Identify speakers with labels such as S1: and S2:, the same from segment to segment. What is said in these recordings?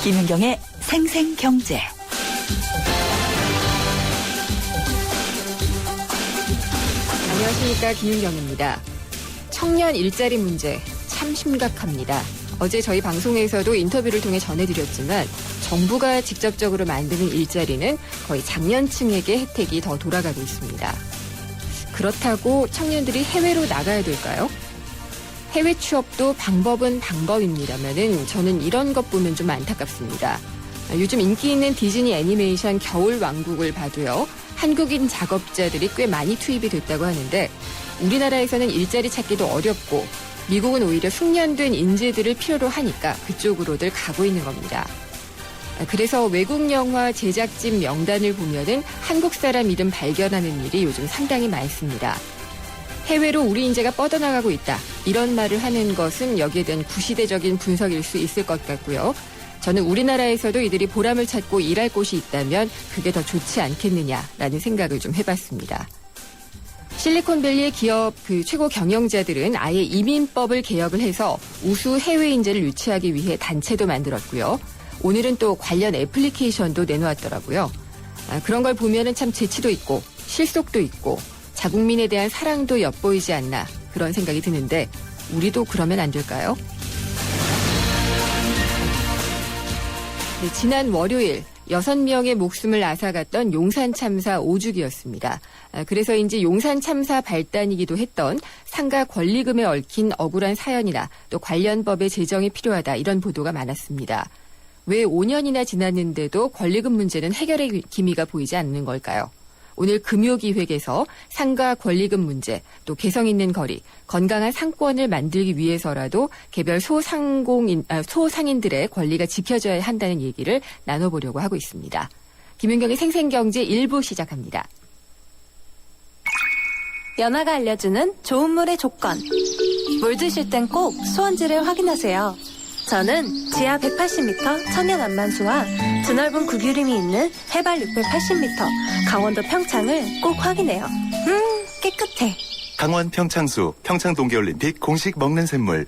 S1: 김윤경의 생생경제.
S2: 안녕하십니까, 김윤경입니다. 청년 일자리 문제 참 심각합니다. 어제 저희 방송에서도 인터뷰를 통해 전해드렸지만 정부가 직접적으로 만드는 일자리는 거의 장년층에게 혜택이 더 돌아가고 있습니다. 그렇다고 청년들이 해외로 나가야 될까요? 해외 취업도 방법은 방법입니다만은 저는 이런 것 보면 좀 안타깝습니다. 요즘 인기 있는 디즈니 애니메이션 겨울왕국을 봐도요. 한국인 작업자들이 꽤 많이 투입이 됐다고 하는데 우리나라에서는 일자리 찾기도 어렵고 미국은 오히려 숙련된 인재들을 필요로 하니까 그쪽으로들 가고 있는 겁니다. 그래서 외국 영화 제작진 명단을 보면은 한국 사람 이름 발견하는 일이 요즘 상당히 많습니다. 해외로 우리 인재가 뻗어나가고 있다. 이런 말을 하는 것은 여기에 대한 구시대적인 분석일 수 있을 것 같고요. 저는 우리나라에서도 이들이 보람을 찾고 일할 곳이 있다면 그게 더 좋지 않겠느냐라는 생각을 좀 해봤습니다. 실리콘밸리의 기업 최고 경영자들은 아예 이민법을 개혁을 해서 우수 해외 인재를 유치하기 위해 단체도 만들었고요. 오늘은 또 관련 애플리케이션도 내놓았더라고요. 그런 걸 보면은 참 재치도 있고 실속도 있고 자국민에 대한 사랑도 엿보이지 않나 그런 생각이 드는데 우리도 그러면 안 될까요? 네, 지난 월요일 6명의 목숨을 앗아갔던 용산 참사 5주기였습니다. 그래서인지 용산 참사 발단이기도 했던 상가 권리금에 얽힌 억울한 사연이나 또 관련 법의 제정이 필요하다 이런 보도가 많았습니다. 왜 5년이나 지났는데도 권리금 문제는 해결의 기미가 보이지 않는 걸까요? 오늘 금요기획에서 상가 권리금 문제, 또 개성 있는 거리, 건강한 상권을 만들기 위해서라도 개별 소상인들의 권리가 지켜져야 한다는 얘기를 나눠보려고 하고 있습니다. 김윤경의 생생경제 1부 시작합니다.
S3: 연아가 알려주는 좋은 물의 조건. 물 드실 땐 꼭 수원지를 확인하세요. 저는 지하 180m 천연 안만수와 드넓은 구규림이 있는 해발 680m 강원도 평창을 꼭 확인해요. 깨끗해.
S4: 강원 평창수, 평창 동계올림픽 공식 먹는 샘물.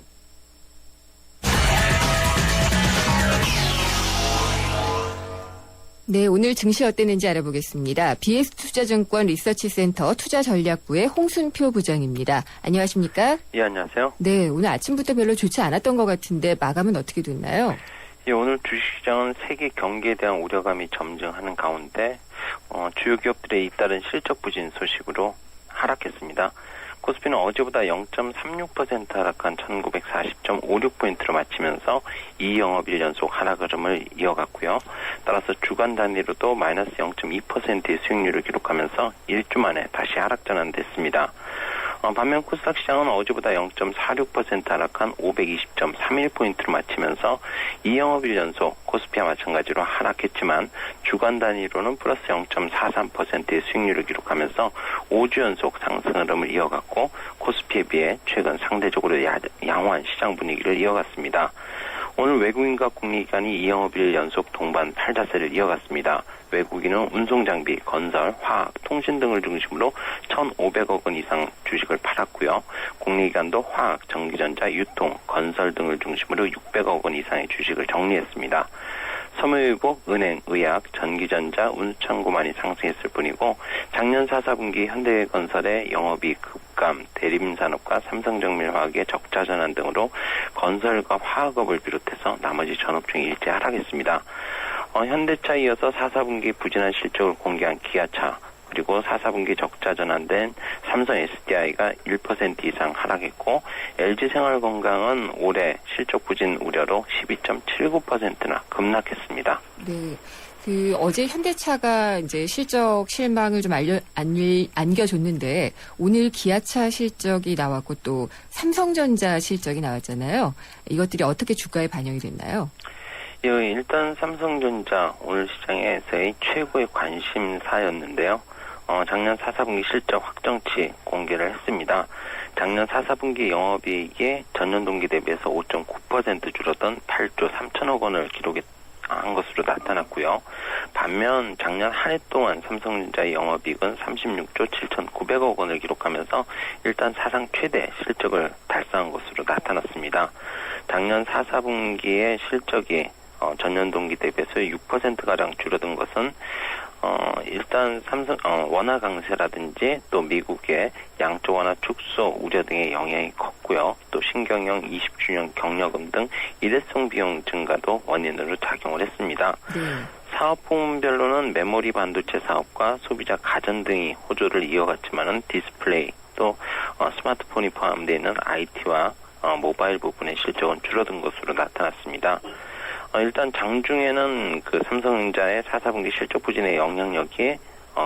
S2: 네, 오늘 증시 어땠는지 알아보겠습니다. BS투자증권 리서치센터 투자전략부의 홍순표 부장입니다. 안녕하십니까?
S5: 예, 안녕하세요.
S2: 네, 오늘 아침부터 별로 좋지 않았던 것 같은데 마감은 어떻게 됐나요?
S5: 예, 오늘 주식시장은 세계 경기에 대한 우려감이 점증하는 가운데 주요 기업들의 잇따른 실적 부진 소식으로 하락했습니다. 코스피는 어제보다 0.36% 하락한 1940.56포인트로 마치면서 2영업일 연속 하락 흐름을 이어갔고요. 따라서 주간 단위로도 마이너스 0.2%의 수익률을 기록하면서 1주 만에 다시 하락 전환됐습니다. 반면 코스닥 시장은 어제보다 0.46% 하락한 520.31포인트로 마치면서 2영업일 연속 코스피와 마찬가지로 하락했지만 주간 단위로는 플러스 0.43%의 수익률을 기록하면서 5주 연속 상승 흐름을 이어갔고 코스피에 비해 최근 상대적으로 양호한 시장 분위기를 이어갔습니다. 오늘 외국인과 국내기관이 2영업일 연속 동반 팔자세를 이어갔습니다. 외국인은 운송장비, 건설, 화학, 통신 등을 중심으로 1,500억 원 이상 주식을 팔았고요. 국내기관도 화학, 전기전자, 유통, 건설 등을 중심으로 600억 원 이상의 주식을 정리했습니다. 섬유유복, 은행, 의약, 전기전자, 운수창고만이 상승했을 뿐이고 작년 4사분기 현대건설의 영업이익 급감, 대림산업과 삼성정밀화학의 적자 전환 등으로 건설과 화학업을 비롯해서 나머지 전업종이 일제 하락했습니다. 현대차에 이어서 4사분기 부진한 실적을 공개한 기아차, 그리고 4사분기 적자 전환된 삼성 SDI가 1% 이상 하락했고 LG생활건강은 올해 실적 부진 우려로 12.79%나 급락했습니다.
S2: 네. 어제 현대차가 이제 실적 실망을 좀 안겨줬는데 오늘 기아차 실적이 나왔고 또 삼성전자 실적이 나왔잖아요. 이것들이 어떻게 주가에 반영이 됐나요?
S5: 예, 일단 삼성전자 오늘 시장에서의 최고의 관심사였는데요. 작년 4사분기 실적 확정치 공개를 했습니다. 작년 4사분기 영업이익이 전년 동기 대비해서 5.9% 줄었던 8조 3천억 원을 기록한 것으로 나타났고요. 반면 작년 한 해 동안 삼성전자의 영업이익은 36조 7,900억 원을 기록하면서 일단 사상 최대 실적을 달성한 것으로 나타났습니다. 작년 4, 4분기의 실적이 전년 동기 대비해서 6%가량 줄어든 것은 일단 삼성 원화 강세라든지 또 미국의 양적 완화 축소 우려 등의 영향이 컸고요. 또 신경영 20주년 격려금 등 일회성 비용 증가도 원인으로 작용을 했습니다.
S2: 네.
S5: 사업 부문별로는 메모리 반도체 사업과 소비자 가전 등이 호조를 이어갔지만은 디스플레이 또 스마트폰이 포함되어 있는 IT와 모바일 부분의 실적은 줄어든 것으로 나타났습니다. 일단 장중에는 그 삼성전자의 4사분기 실적 부진의 영향력이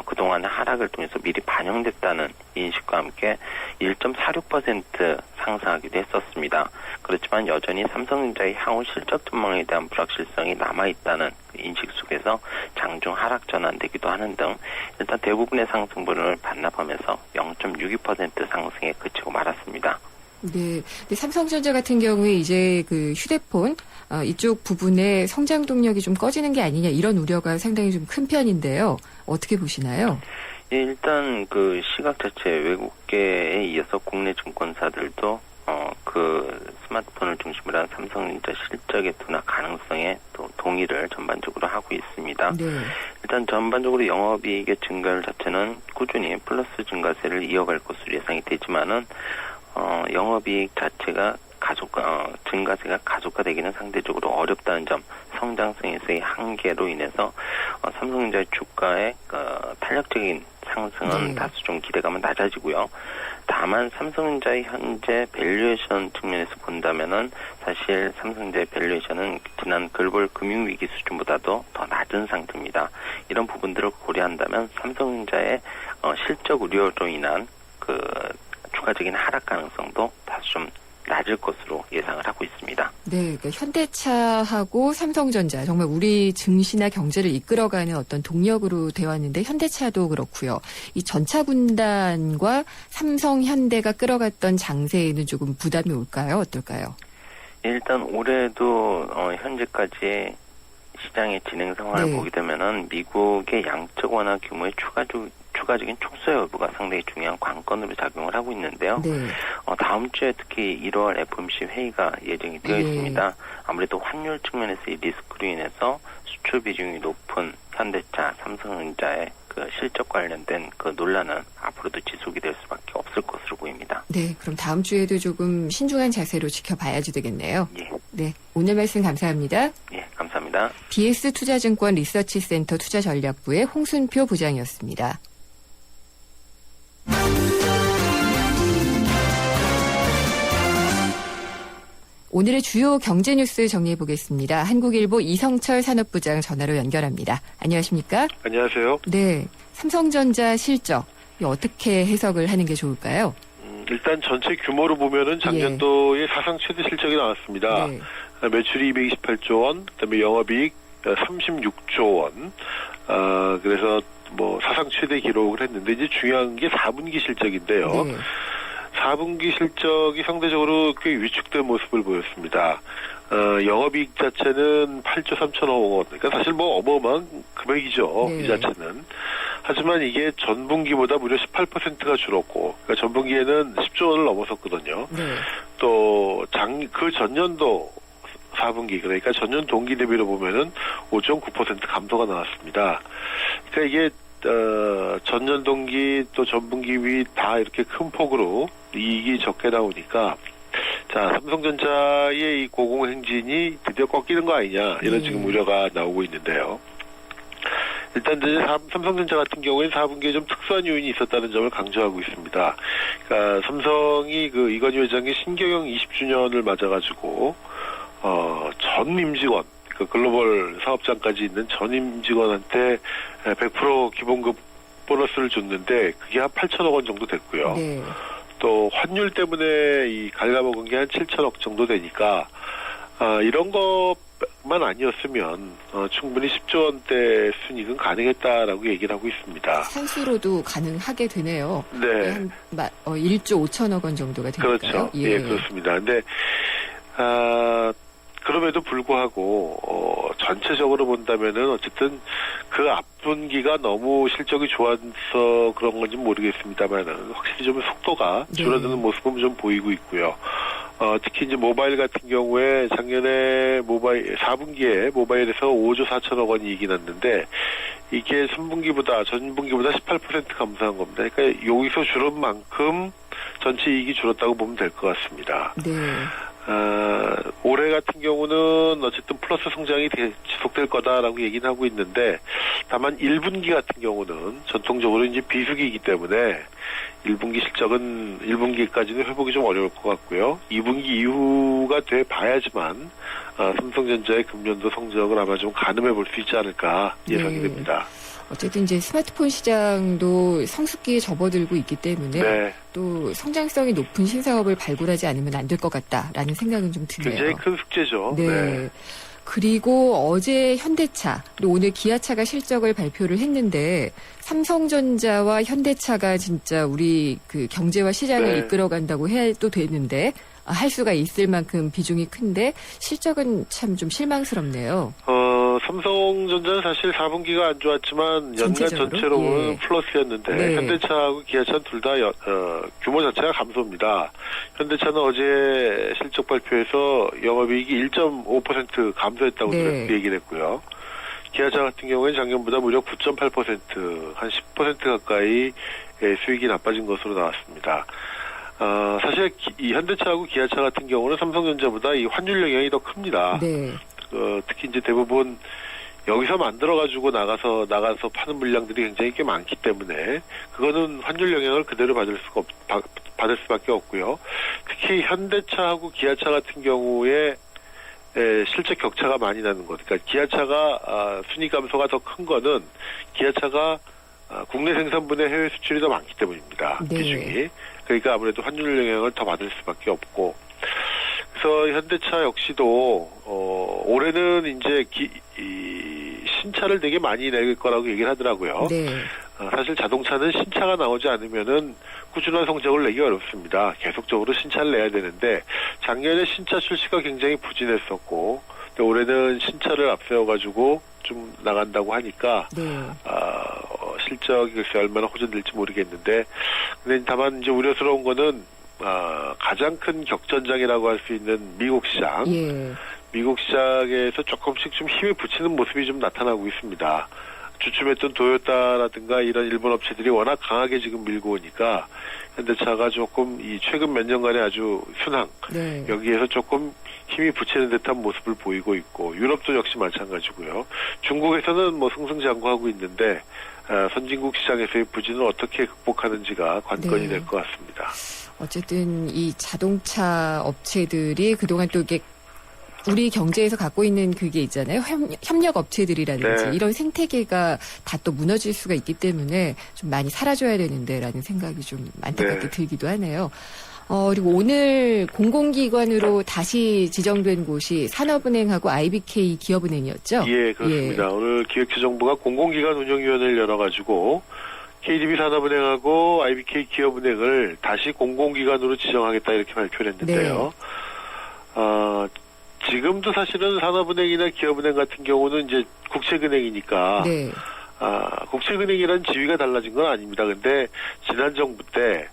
S5: 그동안의 하락을 통해서 미리 반영됐다는 인식과 함께 1.46% 상승하기도 했었습니다. 그렇지만 여전히 삼성전자의 향후 실적 전망에 대한 불확실성이 남아있다는 인식 속에서 장중 하락 전환되기도 하는 등 일단 대부분의 상승분을 반납하면서 0.62% 상승에 그치고 말았습니다.
S2: 네. 근데 삼성전자 같은 경우에 이제 그 휴대폰 이쪽 부분에 성장 동력이 좀 꺼지는 게 아니냐 이런 우려가 상당히 좀 큰 편인데요. 어떻게 보시나요?
S5: 예, 일단 그 시각 자체 외국계에 이어서 국내 증권사들도 그 스마트폰을 중심으로 한 삼성전자 실적의 둔화 가능성에 또 동의를 전반적으로 하고 있습니다.
S2: 네.
S5: 일단 전반적으로 영업이익의 증가율 자체는 꾸준히 플러스 증가세를 이어갈 것으로 예상이 되지만은 영업이익 자체가 증가세가 가속화되기는 상대적으로 어렵다는 점, 성장성에서의 한계로 인해서 삼성전자의 주가의 탄력적인 상승은
S2: 네.
S5: 다소 좀 기대감은 낮아지고요. 다만 삼성전자의 현재 밸류에이션 측면에서 본다면은 사실 삼성전자의 밸류에이션은 지난 글로벌 금융위기 수준보다도 더 낮은 상태입니다. 이런 부분들을 고려한다면 삼성전자의 실적 우려로 인한 그 추가적인 하락 가능성도 다소 좀 낮을 것으로 예상을 하고 있습니다.
S2: 네, 그러니까 현대차하고 삼성전자 정말 우리 증시나 경제를 이끌어가는 어떤 동력으로 되어 왔는데 현대차도 그렇고요. 이 전차 분단과 삼성, 현대가 끌어갔던 장세에는 조금 부담이 올까요? 어떨까요?
S5: 일단 올해도 현재까지 시장의 진행 상황을
S2: 네.
S5: 보게 되면은 미국의 양적 완화 규모의 추가적인 촉수 여부가 상당히 중요한 관건으로 작용을 하고 있는데요.
S2: 네.
S5: 다음 주에 특히 1월 FOMC 회의가 예정이 되어
S2: 네.
S5: 있습니다. 아무래도 환율 측면에서의 리스크로 인해서 수출 비중이 높은 현대차, 삼성전자의 그 실적 관련된 그 논란은 앞으로도 지속이 될 수밖에 없을 것으로 보입니다.
S2: 네, 그럼 다음 주에도 조금 신중한 자세로 지켜봐야지 되겠네요.
S5: 예,
S2: 네, 오늘 말씀 감사합니다.
S5: 예, 감사합니다.
S2: BS투자증권 리서치센터 투자전략부의 홍순표 부장이었습니다. 오늘의 주요 경제 뉴스 정리해 보겠습니다. 한국일보 이성철 산업부장 전화로 연결합니다. 안녕하십니까?
S6: 안녕하세요.
S2: 네, 삼성전자 실적 이거 어떻게 해석을 하는 게 좋을까요?
S6: 일단 전체 규모로 보면은 작년도에 사상 최대 실적이 나왔습니다.
S2: 네.
S6: 매출이 228조 원, 그다음에 영업이익 36조 원. 그래서 뭐 사상 최대 기록을 했는데 이제 중요한 게 4분기 실적인데요.
S2: 네.
S6: 4분기 실적이 상대적으로 꽤 위축된 모습을 보였습니다. 영업이익 자체는 8조 3천억 원. 그러니까 사실 뭐 어마어마한 금액이죠.
S2: 네.
S6: 이 자체는. 하지만 이게 전분기보다 무려 18%가 줄었고, 그러니까 전분기에는 10조 원을 넘어섰거든요.
S2: 네.
S6: 또 그 전년도 4분기, 그러니까 전년 동기 대비로 보면은 5.9% 감소가 나왔습니다. 그러니까 이게 전년 동기 또 전분기 다 이렇게 큰 폭으로 이익이 적게 나오니까 자, 삼성전자의 이 고공행진이 드디어 꺾이는 거 아니냐 이런 지금 우려가 나오고 있는데요. 일단 이제 삼성전자 같은 경우에는 4분기에 좀 특수한 요인이 있었다는 점을 강조하고 있습니다. 그러니까 삼성이 그 이건희 회장의 신경영 20주년을 맞아가지고 전 임직원, 그 글로벌 사업장까지 있는 전 임직원한테 100% 기본급 보너스를 줬는데 그게 한 8천억 원 정도 됐고요.
S2: 네.
S6: 또 환율 때문에 이 갉아먹은 게 한 7천억 정도 되니까 이런 것만 아니었으면 충분히 10조 원대 순이익은 가능했다라고 얘기를 하고 있습니다.
S2: 산수로도 가능하게 되네요.
S6: 네.
S2: 한 1조 5천억 원 정도가 되니까요.
S6: 그렇죠. 예, 그렇습니다. 근데 그럼에도 불구하고 전체적으로 본다면은 어쨌든 그 앞분기가 너무 실적이 좋아서 그런 건지 모르겠습니다만은 확실히 좀 속도가 줄어드는 모습은 좀 보이고 있고요. 특히 이제 모바일 같은 경우에 작년에 4분기에 모바일에서 5조 4천억 원 이익이 났는데 이게 전분기보다 18% 감소한 겁니다. 그러니까 여기서 줄은 만큼 전체 이익이 줄었다고 보면 될 것 같습니다.
S2: 네.
S6: 올해 같은 경우는 어쨌든 플러스 성장이 지속될 거다라고 얘기는 하고 있는데 다만 1분기 같은 경우는 전통적으로 이제 비수기이기 때문에 1분기 실적은 1분기까지는 회복이 좀 어려울 것 같고요. 2분기 이후가 돼 봐야지만 삼성전자의 금년도 성적을 아마 좀 가늠해 볼 수 있지 않을까 예상이
S2: 네.
S6: 됩니다.
S2: 어쨌든 이제 스마트폰 시장도 성숙기에 접어들고 있기 때문에
S6: 네.
S2: 또 성장성이 높은 신사업을 발굴하지 않으면 안 될 것 같다라는 생각은 좀 드네요.
S6: 굉장히 큰 숙제죠.
S2: 네.
S6: 네.
S2: 그리고 어제 현대차, 그리고 오늘 기아차가 실적을 발표를 했는데 삼성전자와 현대차가 진짜 우리 그 경제와 시장을
S6: 네.
S2: 이끌어간다고 해도 되는데 할 수가 있을 만큼 비중이 큰데 실적은 참 좀 실망스럽네요.
S6: 삼성전자는 사실 4분기가 안 좋았지만 연간
S2: 전체적으로?
S6: 전체로는
S2: 예.
S6: 플러스였는데
S2: 네.
S6: 현대차하고 기아차는 둘 다 규모 자체가 감소입니다. 현대차는 어제 실적 발표에서 영업이익이 1.5% 감소했다고
S2: 네.
S6: 얘기를 했고요. 기아차 같은 경우에는 작년보다 무려 9.8%, 한 10% 가까이 수익이 나빠진 것으로 나왔습니다. 사실 이 현대차하고 기아차 같은 경우는 삼성전자보다 이 환율 영향이 더 큽니다.
S2: 네.
S6: 특히 이제 대부분 여기서 만들어가지고 나가서 파는 물량들이 굉장히 꽤 많기 때문에 그거는 환율 영향을 그대로 받을 수밖에 없고요. 특히 현대차하고 기아차 같은 경우에 실적 격차가 많이 나는 것. 그러니까 기아차가 순위 감소가 더 큰 거는 기아차가 국내 생산분의 해외 수출이 더 많기 때문입니다.
S2: 네.
S6: 비중이. 그러니까 아무래도 환율 영향을 더 받을 수밖에 없고. 그래서 현대차 역시도 올해는 이제 신차를 되게 많이 낼 거라고 얘기를 하더라고요.
S2: 네.
S6: 사실 자동차는 신차가 나오지 않으면은 꾸준한 성적을 내기 어렵습니다. 계속적으로 신차를 내야 되는데 작년에 신차 출시가 굉장히 부진했었고 근데 올해는 신차를 앞세워가지고 좀 나간다고 하니까
S2: 네.
S6: 실적이 글쎄 얼마나 호전될지 모르겠는데 근데 다만 이제 우려스러운 거는 가장 큰 격전장이라고 할 수 있는 미국 시장.
S2: 예.
S6: 미국 시장에서 조금씩 좀 힘을 붙이는 모습이 좀 나타나고 있습니다. 주춤했던 도요타라든가 이런 일본 업체들이 워낙 강하게 지금 밀고 오니까 현대차가 조금 이 최근 몇 년간의 아주 순항
S2: 네.
S6: 여기에서 조금 힘이 붙이는 듯한 모습을 보이고 있고 유럽도 역시 마찬가지고요. 중국에서는 뭐 승승장구하고 있는데 선진국 시장에서의 부진을 어떻게 극복하는지가 관건이
S2: 네.
S6: 될 것 같습니다.
S2: 어쨌든 이 자동차 업체들이 그동안 또 이게 우리 경제에서 갖고 있는 그게 있잖아요. 협력 업체들이라든지
S6: 네.
S2: 이런 생태계가 다 또 무너질 수가 있기 때문에 좀 많이 사라져야 되는데라는 생각이 좀 안타깝게
S6: 네.
S2: 들기도 하네요. 그리고 오늘 공공기관으로 다시 지정된 곳이 산업은행하고 IBK 기업은행이었죠?
S6: 예, 그렇습니다. 오늘 기획재정부가 공공기관 운영위원회를 열어가지고 KDB 산업은행하고 IBK 기업은행을 다시 공공기관으로 지정하겠다 이렇게 발표를 했는데요. 지금도 사실은 산업은행이나 기업은행 같은 경우는 이제 국책은행이니까
S2: 네.
S6: 국책은행이라는 지위가 달라진 건 아닙니다. 근데 지난 정부 때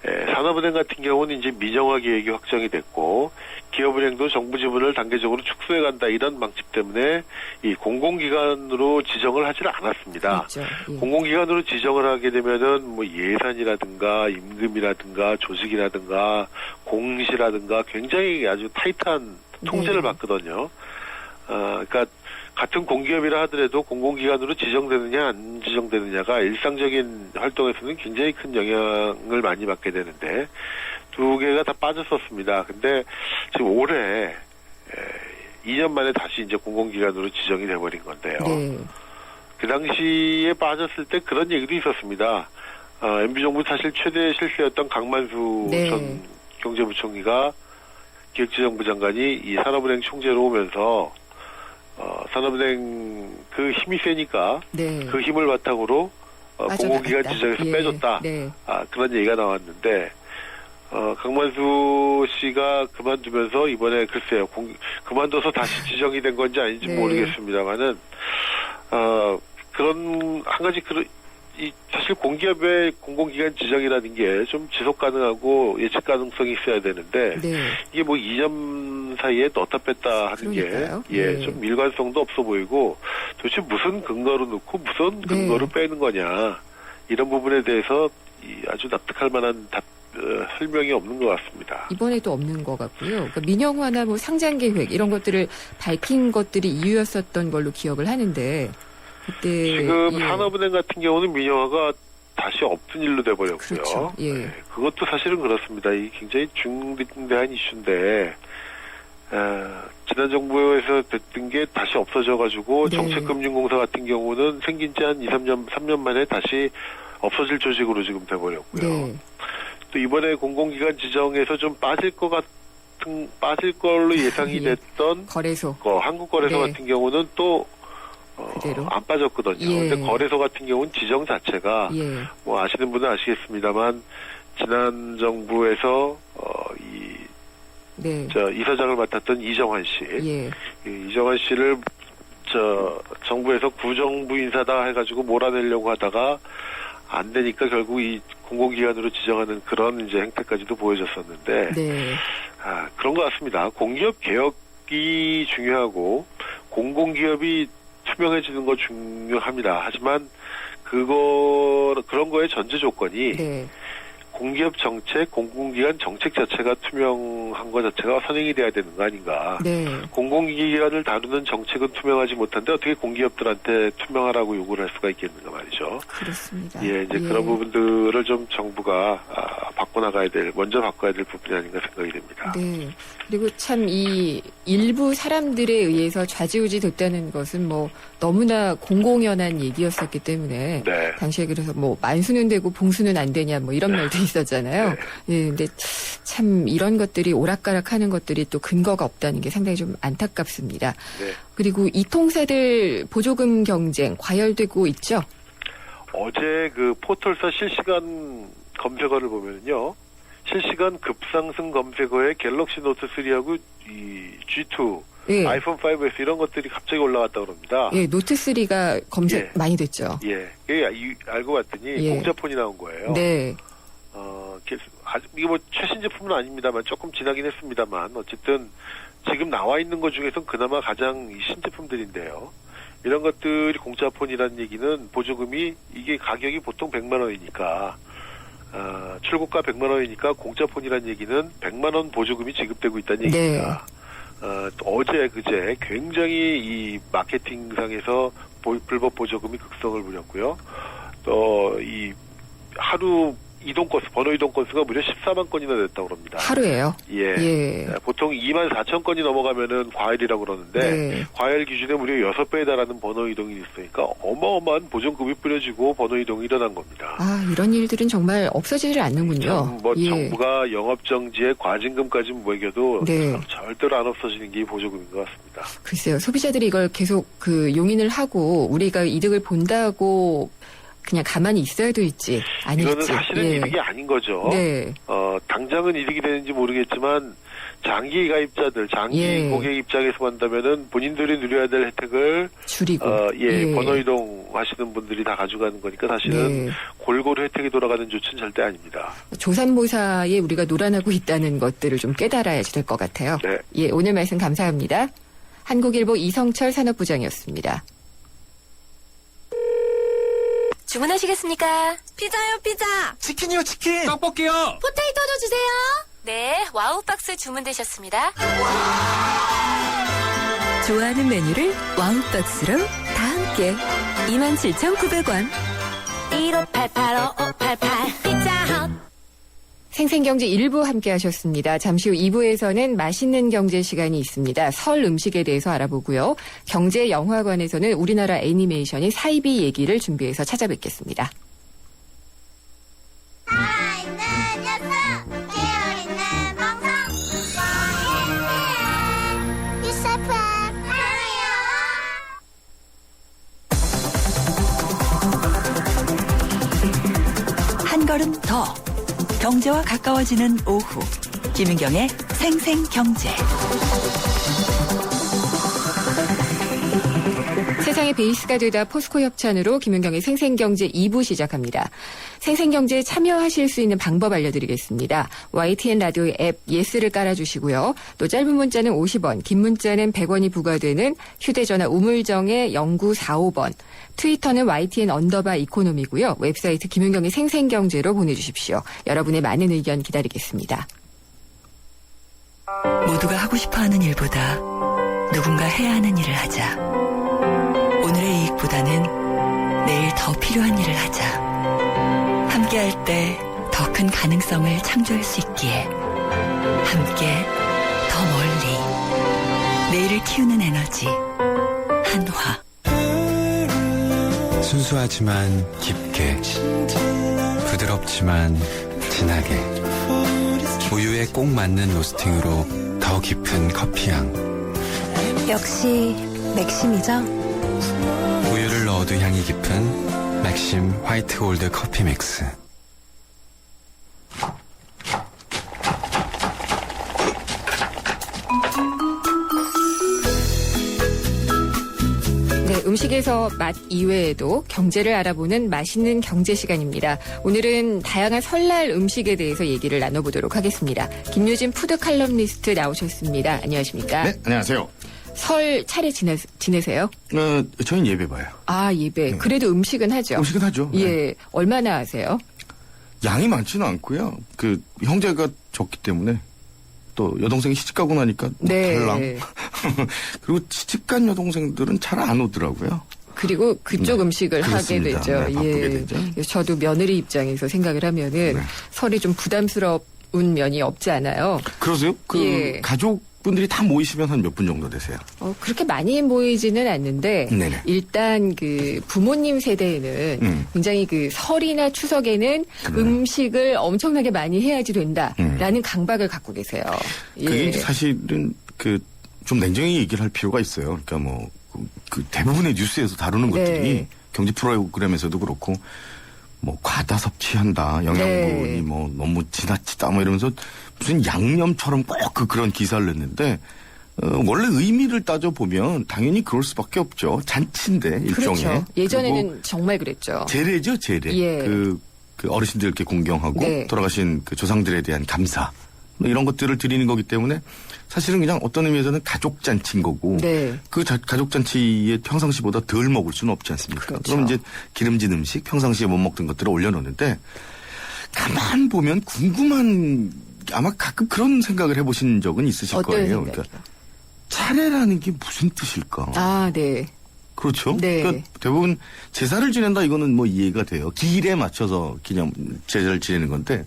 S6: 산업은행 같은 경우는 이제 민영화 계획이 확정이 됐고 기업은행도 정부 지분을 단계적으로 축소해 간다 이런 방침 때문에 이 공공기관으로 지정을 하지를 않았습니다.
S2: 그렇죠. 예.
S6: 공공기관으로 지정을 하게 되면은 뭐 예산이라든가 임금이라든가 조직이라든가 공시라든가 굉장히 아주 타이트한 통제를
S2: 네.
S6: 받거든요. 그러니까 같은 공기업이라 하더라도 공공기관으로 지정되느냐 안 지정되느냐가 일상적인 활동에서는 굉장히 큰 영향을 많이 받게 되는데 두 개가 다 빠졌었습니다. 근데 지금 올해 2년 만에 다시 이제 공공기관으로 지정이 돼버린 건데요.
S2: 네.
S6: 그 당시에 빠졌을 때 그런 얘기도 있었습니다. MB정부 사실 최대 실세였던 강만수
S2: 네.
S6: 전 경제부총리가 기획재정부 장관이 이 산업은행 총재로 오면서 산업은행 그 힘이 세니까
S2: 네.
S6: 그 힘을 바탕으로 공공기관
S2: 빠져나갔다.
S6: 지정에서
S2: 예.
S6: 빼줬다.
S2: 네.
S6: 그런 얘기가 나왔는데 강만수 씨가 그만두면서 이번에 글쎄요 그만둬서 다시 지정이 된 건지 아닌지
S2: 네.
S6: 모르겠습니다만은 그런 한 가지 사실 공기업의 공공기관 지정이라는 게 좀 지속 가능하고 예측 가능성이 있어야 되는데
S2: 네.
S6: 이게 뭐 2년 사이에 넣었다 뺐다 하는
S2: 그러니까요.
S6: 게
S2: 네.
S6: 좀 일관성도 없어 보이고 도대체 무슨 근거로 넣고 무슨 근거로 빼는 거냐 이런 부분에 대해서 아주 납득할 만한 설명이 없는 것 같습니다.
S2: 이번에도 없는 것 같고요. 그러니까 민영화나 뭐 상장 계획 이런 것들을 밝힌 것들이 이유였었던 걸로 기억을 하는데 그때
S6: 지금
S2: 예.
S6: 산업은행 같은 경우는 민영화가 다시 없던 일로 돼버렸고요.
S2: 그렇죠. 예.
S6: 네, 그것도 사실은 그렇습니다. 이 굉장히 중대한 이슈인데 지난 정부에서 됐던 게 다시 없어져가지고
S2: 네.
S6: 정책금융공사 같은 경우는 생긴 지 한 3년 만에 다시 없어질 조직으로 지금 돼버렸고요.
S2: 네.
S6: 또 이번에 공공기관 지정에서 좀 빠질 걸로 예상이
S2: 예.
S6: 됐던
S2: 거래소.
S6: 한국거래소
S2: 네.
S6: 같은 경우는 또
S2: 그대로.
S6: 안 빠졌거든요.
S2: 예.
S6: 근데 거래소 같은 경우는 지정 자체가
S2: 예.
S6: 뭐 아시는 분은 아시겠습니다만 지난 정부에서
S2: 네.
S6: 이사장을 맡았던 이정환 씨,
S2: 예.
S6: 이 이정환 씨를 정부에서 구정부 인사다 해가지고 몰아내려고 하다가 안 되니까 결국 이 공공기관으로 지정하는 그런 이제 행태까지도 보여졌었는데
S2: 네.
S6: 그런 것 같습니다. 공기업 개혁이 중요하고 공공기업이 투명해지는 거 중요합니다. 하지만 그런 거의 전제 조건이
S2: 네.
S6: 공기업 정책, 공공기관 정책 자체가 투명한 것 자체가 선행이 돼야 되는 거 아닌가.
S2: 네.
S6: 공공기관을 다루는 정책은 투명하지 못한데 어떻게 공기업들한테 투명하라고 요구를 할 수가 있겠는가 말이죠.
S2: 그렇습니다.
S6: 예, 이제 그런 부분들을 좀 정부가 먼저 바꿔야 될 부분이 아닌가 생각이 됩니다.
S2: 네. 그리고 참 이 일부 사람들에 의해서 좌지우지 됐다는 것은 뭐 너무나 공공연한 얘기였었기 때문에
S6: 네.
S2: 당시에 그래서 뭐 만수는 되고 봉수는 안 되냐 뭐 이런 말도 있었잖아요. 예, 근데 참 이런 것들이 오락가락하는 것들이 또 근거가 없다는 게 상당히 좀 안타깝습니다.
S6: 네.
S2: 그리고 이 통사들 보조금 경쟁 과열되고 있죠.
S6: 어제 그 포털사 실시간 검색어를 보면요. 실시간 급상승 검색어에 갤럭시 노트 3하고 이 G2,
S2: 예.
S6: 아이폰 5S 이런 것들이 갑자기 올라갔다 그럽니다.
S2: 예, 노트 3가 검색
S6: 예.
S2: 많이 됐죠.
S6: 예. 알고 봤더니
S2: 예.
S6: 공짜폰이 나온 거예요.
S2: 네.
S6: 이게 뭐 최신 제품은 아닙니다만 조금 지나긴 했습니다만 어쨌든 지금 나와 있는 것 중에서는 그나마 가장 신제품들인데요. 이런 것들이 공짜폰이라는 얘기는 보조금이 이게 가격이 보통 100만 원이니까 출고가 100만 원이니까 공짜폰이라는 얘기는 100만 원 보조금이 지급되고 있다는 얘기입니다. 어제 그제 굉장히 이 마케팅상에서 불법 보조금이 극성을 부렸고요. 또 이 하루 번호 이동 건수가 무려 14만 건이나 됐다고 합니다.
S2: 하루에요?
S6: 예. 보통 2만 4천 건이 넘어가면은 과열이라고 그러는데
S2: 네.
S6: 과열 기준에 무려 6배에 달하는 번호 이동이 있으니까 어마어마한 보조금이 뿌려지고 번호 이동이 일어난 겁니다.
S2: 이런 일들은 정말 없어지질 않는군요.
S6: 뭐 정부가 영업 정지에 과징금까지 매겨도
S2: 네.
S6: 절대로 안 없어지는 게 보조금인 것 같습니다.
S2: 글쎄요. 소비자들이 이걸 계속 용인을 하고 우리가 이득을 본다고 그냥 가만히 있어야 될지 아닐지.
S6: 이거는 사실은 이득이 아닌 거죠.
S2: 네.
S6: 당장은 이득이 되는지 모르겠지만 장기 가입자들, 장기 고객 입장에서 본다면은 본인들이 누려야 될 혜택을
S2: 줄이고
S6: 번호 이동 하시는 분들이 다 가져가는 거니까 사실은 골고루 혜택이 돌아가는 조치는 절대 아닙니다.
S2: 조삼모사에 우리가 놀아나고 있다는 것들을 좀 깨달아야 될 것 같아요.
S6: 네.
S2: 예, 오늘 말씀 감사합니다. 한국일보 이성철 산업부장이었습니다.
S3: 주문하시겠습니까? 피자요, 피자.
S7: 치킨이요, 치킨.
S8: 떡볶이요.
S3: 포테이토도 주세요. 네, 와우박스 주문되셨습니다.
S1: 좋아하는 메뉴를 와우박스로 다 함께 27,900원.
S3: 1588-5588 피자헛.
S2: 생생경제 1부 함께 하셨습니다. 잠시 후 2부에서는 맛있는 경제 시간이 있습니다. 설 음식에 대해서 알아보고요. 경제영화관에서는 우리나라 애니메이션의 사이비 얘기를 준비해서 찾아뵙겠습니다.
S9: 살아있는 녀석 깨어있는 방송 유세프 하나요.
S1: 한 걸음 더 경제와 가까워지는 오후 김윤경의 생생경제.
S2: 세상의 베이스가 되다 포스코 협찬으로 김윤경의 생생경제 2부 시작합니다. 생생경제에 참여하실 수 있는 방법 알려드리겠습니다. YTN 라디오 앱 예스를 깔아주시고요. 또 짧은 문자는 50원, 긴 문자는 100원이 부과되는 휴대전화 우물정의 0945번, 트위터는 YTN_이코노미고요. 웹사이트 김윤경의 생생경제로 보내주십시오. 여러분의 많은 의견 기다리겠습니다.
S1: 모두가 하고 싶어하는 일보다 누군가 해야 하는 일을 하자. 오늘의 이익보다는 내일 더 필요한 일을 하자. 함께할 때 더 큰 가능성을 창조할 수 있기에 함께 더 멀리 내일을 키우는 에너지 한화.
S7: 순수하지만 깊게, 부드럽지만 진하게, 우유에 꼭 맞는 로스팅으로 더 깊은 커피향.
S3: 역시 맥심이죠.
S7: 우유를 넣어도 향이 깊은 맥심 화이트 골드 커피 믹스.
S2: 네, 음식에서 맛 이외에도 경제를 알아보는 맛있는 경제 시간입니다. 오늘은 다양한 설날 음식에 대해서 얘기를 나눠보도록 하겠습니다. 김유진 푸드 칼럼니스트 나오셨습니다. 안녕하십니까?
S8: 네, 안녕하세요.
S2: 설 차례 지내세요?
S8: 저희는 예배 봐요.
S2: 아, 예배.
S8: 네.
S2: 그래도 음식은 하죠?
S8: 음식은 하죠.
S2: 예.
S8: 네.
S2: 얼마나 하세요?
S8: 양이 많지는 않고요. 형제가 적기 때문에 또 여동생이 시집가고 나니까
S2: 네.
S8: 달랑. 그리고 시집간 여동생들은 잘 안 오더라고요.
S2: 그리고 그쪽
S8: 네.
S2: 음식을
S8: 그렇습니다.
S2: 하게 되죠.
S8: 네, 바쁘게 되죠.
S2: 저도 며느리 입장에서 생각을 하면은
S8: 네.
S2: 설이 좀 부담스러운 면이 없지 않아요.
S8: 그러세요?
S2: 예.
S8: 가족분들이 다 모이시면 한 몇 분 정도 되세요?
S2: 그렇게 많이 모이지는 않는데
S8: 네네.
S2: 일단 그 부모님 세대에는 굉장히 그 설이나 추석에는 음식을 엄청나게 많이 해야지 된다라는 강박을 갖고 계세요.
S8: 그게
S2: 예.
S8: 이제 사실은 좀 냉정히 얘기를 할 필요가 있어요. 그러니까 대부분의 뉴스에서 다루는 것들이
S2: 네.
S8: 경제 프로그램에서도 그렇고 과다 섭취한다, 영양분이
S2: 네.
S8: 너무 지나치다 이러면서 무슨 양념처럼 꼭 그런 기사를 냈는데 원래 의미를 따져 보면 당연히 그럴 수밖에 없죠. 잔치인데 일종의.
S2: 그렇죠. 예전에는 정말 그랬죠.
S8: 제례죠, 제례.
S2: 예.
S8: 그 어르신들께 공경하고
S2: 네.
S8: 돌아가신 그 조상들에 대한 감사 이런 것들을 드리는 거기 때문에 사실은 그냥 어떤 의미에서는 가족 잔치인 거고
S2: 네.
S8: 그 가족 잔치에 평상시보다 덜 먹을 수는 없지 않습니까?
S2: 그렇죠.
S8: 그럼 이제 기름진 음식 평상시에 못 먹던 것들을 올려놓는데 가만 보면 궁금한 아마 가끔 그런 생각을 해보신 적은 있으실
S2: 어떤
S8: 거예요.
S2: 생각이요?
S8: 그러니까 차례라는 게 무슨 뜻일까?
S2: 아, 네.
S8: 그렇죠.
S2: 네.
S8: 그러니까 대부분 제사를 지낸다 이거는 이해가 돼요. 기일에 맞춰서 그냥 제사를 지내는 건데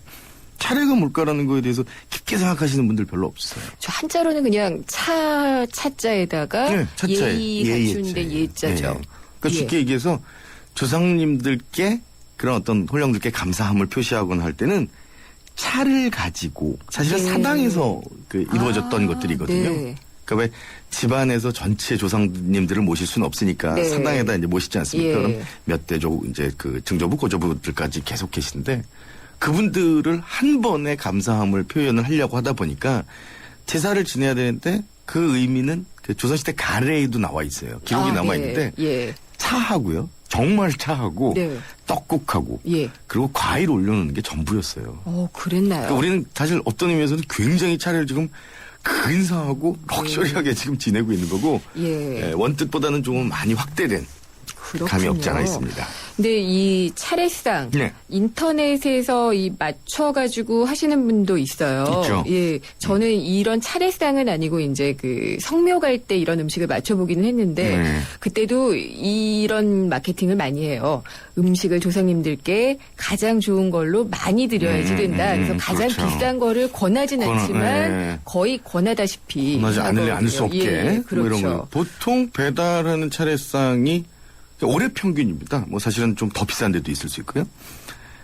S8: 차례가 뭘까라는 거에 대해서 깊게 생각하시는 분들 별로 없어요.
S2: 저 한자로는 그냥 차자에다가
S8: 네, 차자에
S2: 예의 갖춘데 예자죠.
S8: 예. 그러니까
S2: 예.
S8: 쉽게 얘기해서 조상님들께 그런 어떤 홀령들께 감사함을 표시하거나 할 때는 차를 가지고 사실은
S2: 네.
S8: 사당에서 이루어졌던 것들이거든요.
S2: 네.
S8: 그러니까 왜 집안에서 전체 조상님들을 모실 수는 없으니까
S2: 네.
S8: 사당에다 이제 모시지 않습니까?
S2: 예.
S8: 그럼 몇 대조 이제 증조부, 고조부들까지 계속 계신데 그분들을 한 번에 감사함을 표현을 하려고 하다 보니까 제사를 지내야 되는데 그 의미는 조선시대 가래에도 나와 있어요. 기록이 남아 있는데
S2: 예.
S8: 차하고요. 정말 차하고
S2: 네.
S8: 떡국하고
S2: 예.
S8: 그리고 과일 올려놓는 게 전부였어요.
S2: 그랬나요?
S8: 그러니까 우리는 사실 어떤 의미에서는 굉장히 차례를 지금 근사하고 럭셔리하게 지금 지내고 있는 거고
S2: 예.
S8: 원뜻보다는 조금 많이 확대된 감이 없지 않아 있습니다.
S2: 근데 이 차례상
S8: 네.
S2: 인터넷에서 맞춰가지고 하시는 분도 있어요.
S8: 있죠.
S2: 예, 저는 이런 차례상은 아니고 이제 성묘 갈 때 이런 음식을 맞춰보기는 했는데 그때도 이런 마케팅을 많이 해요. 음식을 조상님들께 가장 좋은 걸로 많이 드려야지 된다. 그래서 가장
S8: 그렇죠.
S2: 비싼 거를 권하진 않지만
S8: 네.
S2: 거의 권하다시피
S8: 권하지 않을 수 없게
S2: 예, 그렇죠.
S8: 이런 거. 보통 배달하는 차례상이 올해 평균입니다. 사실은 좀 더 비싼 데도 있을 수 있고요.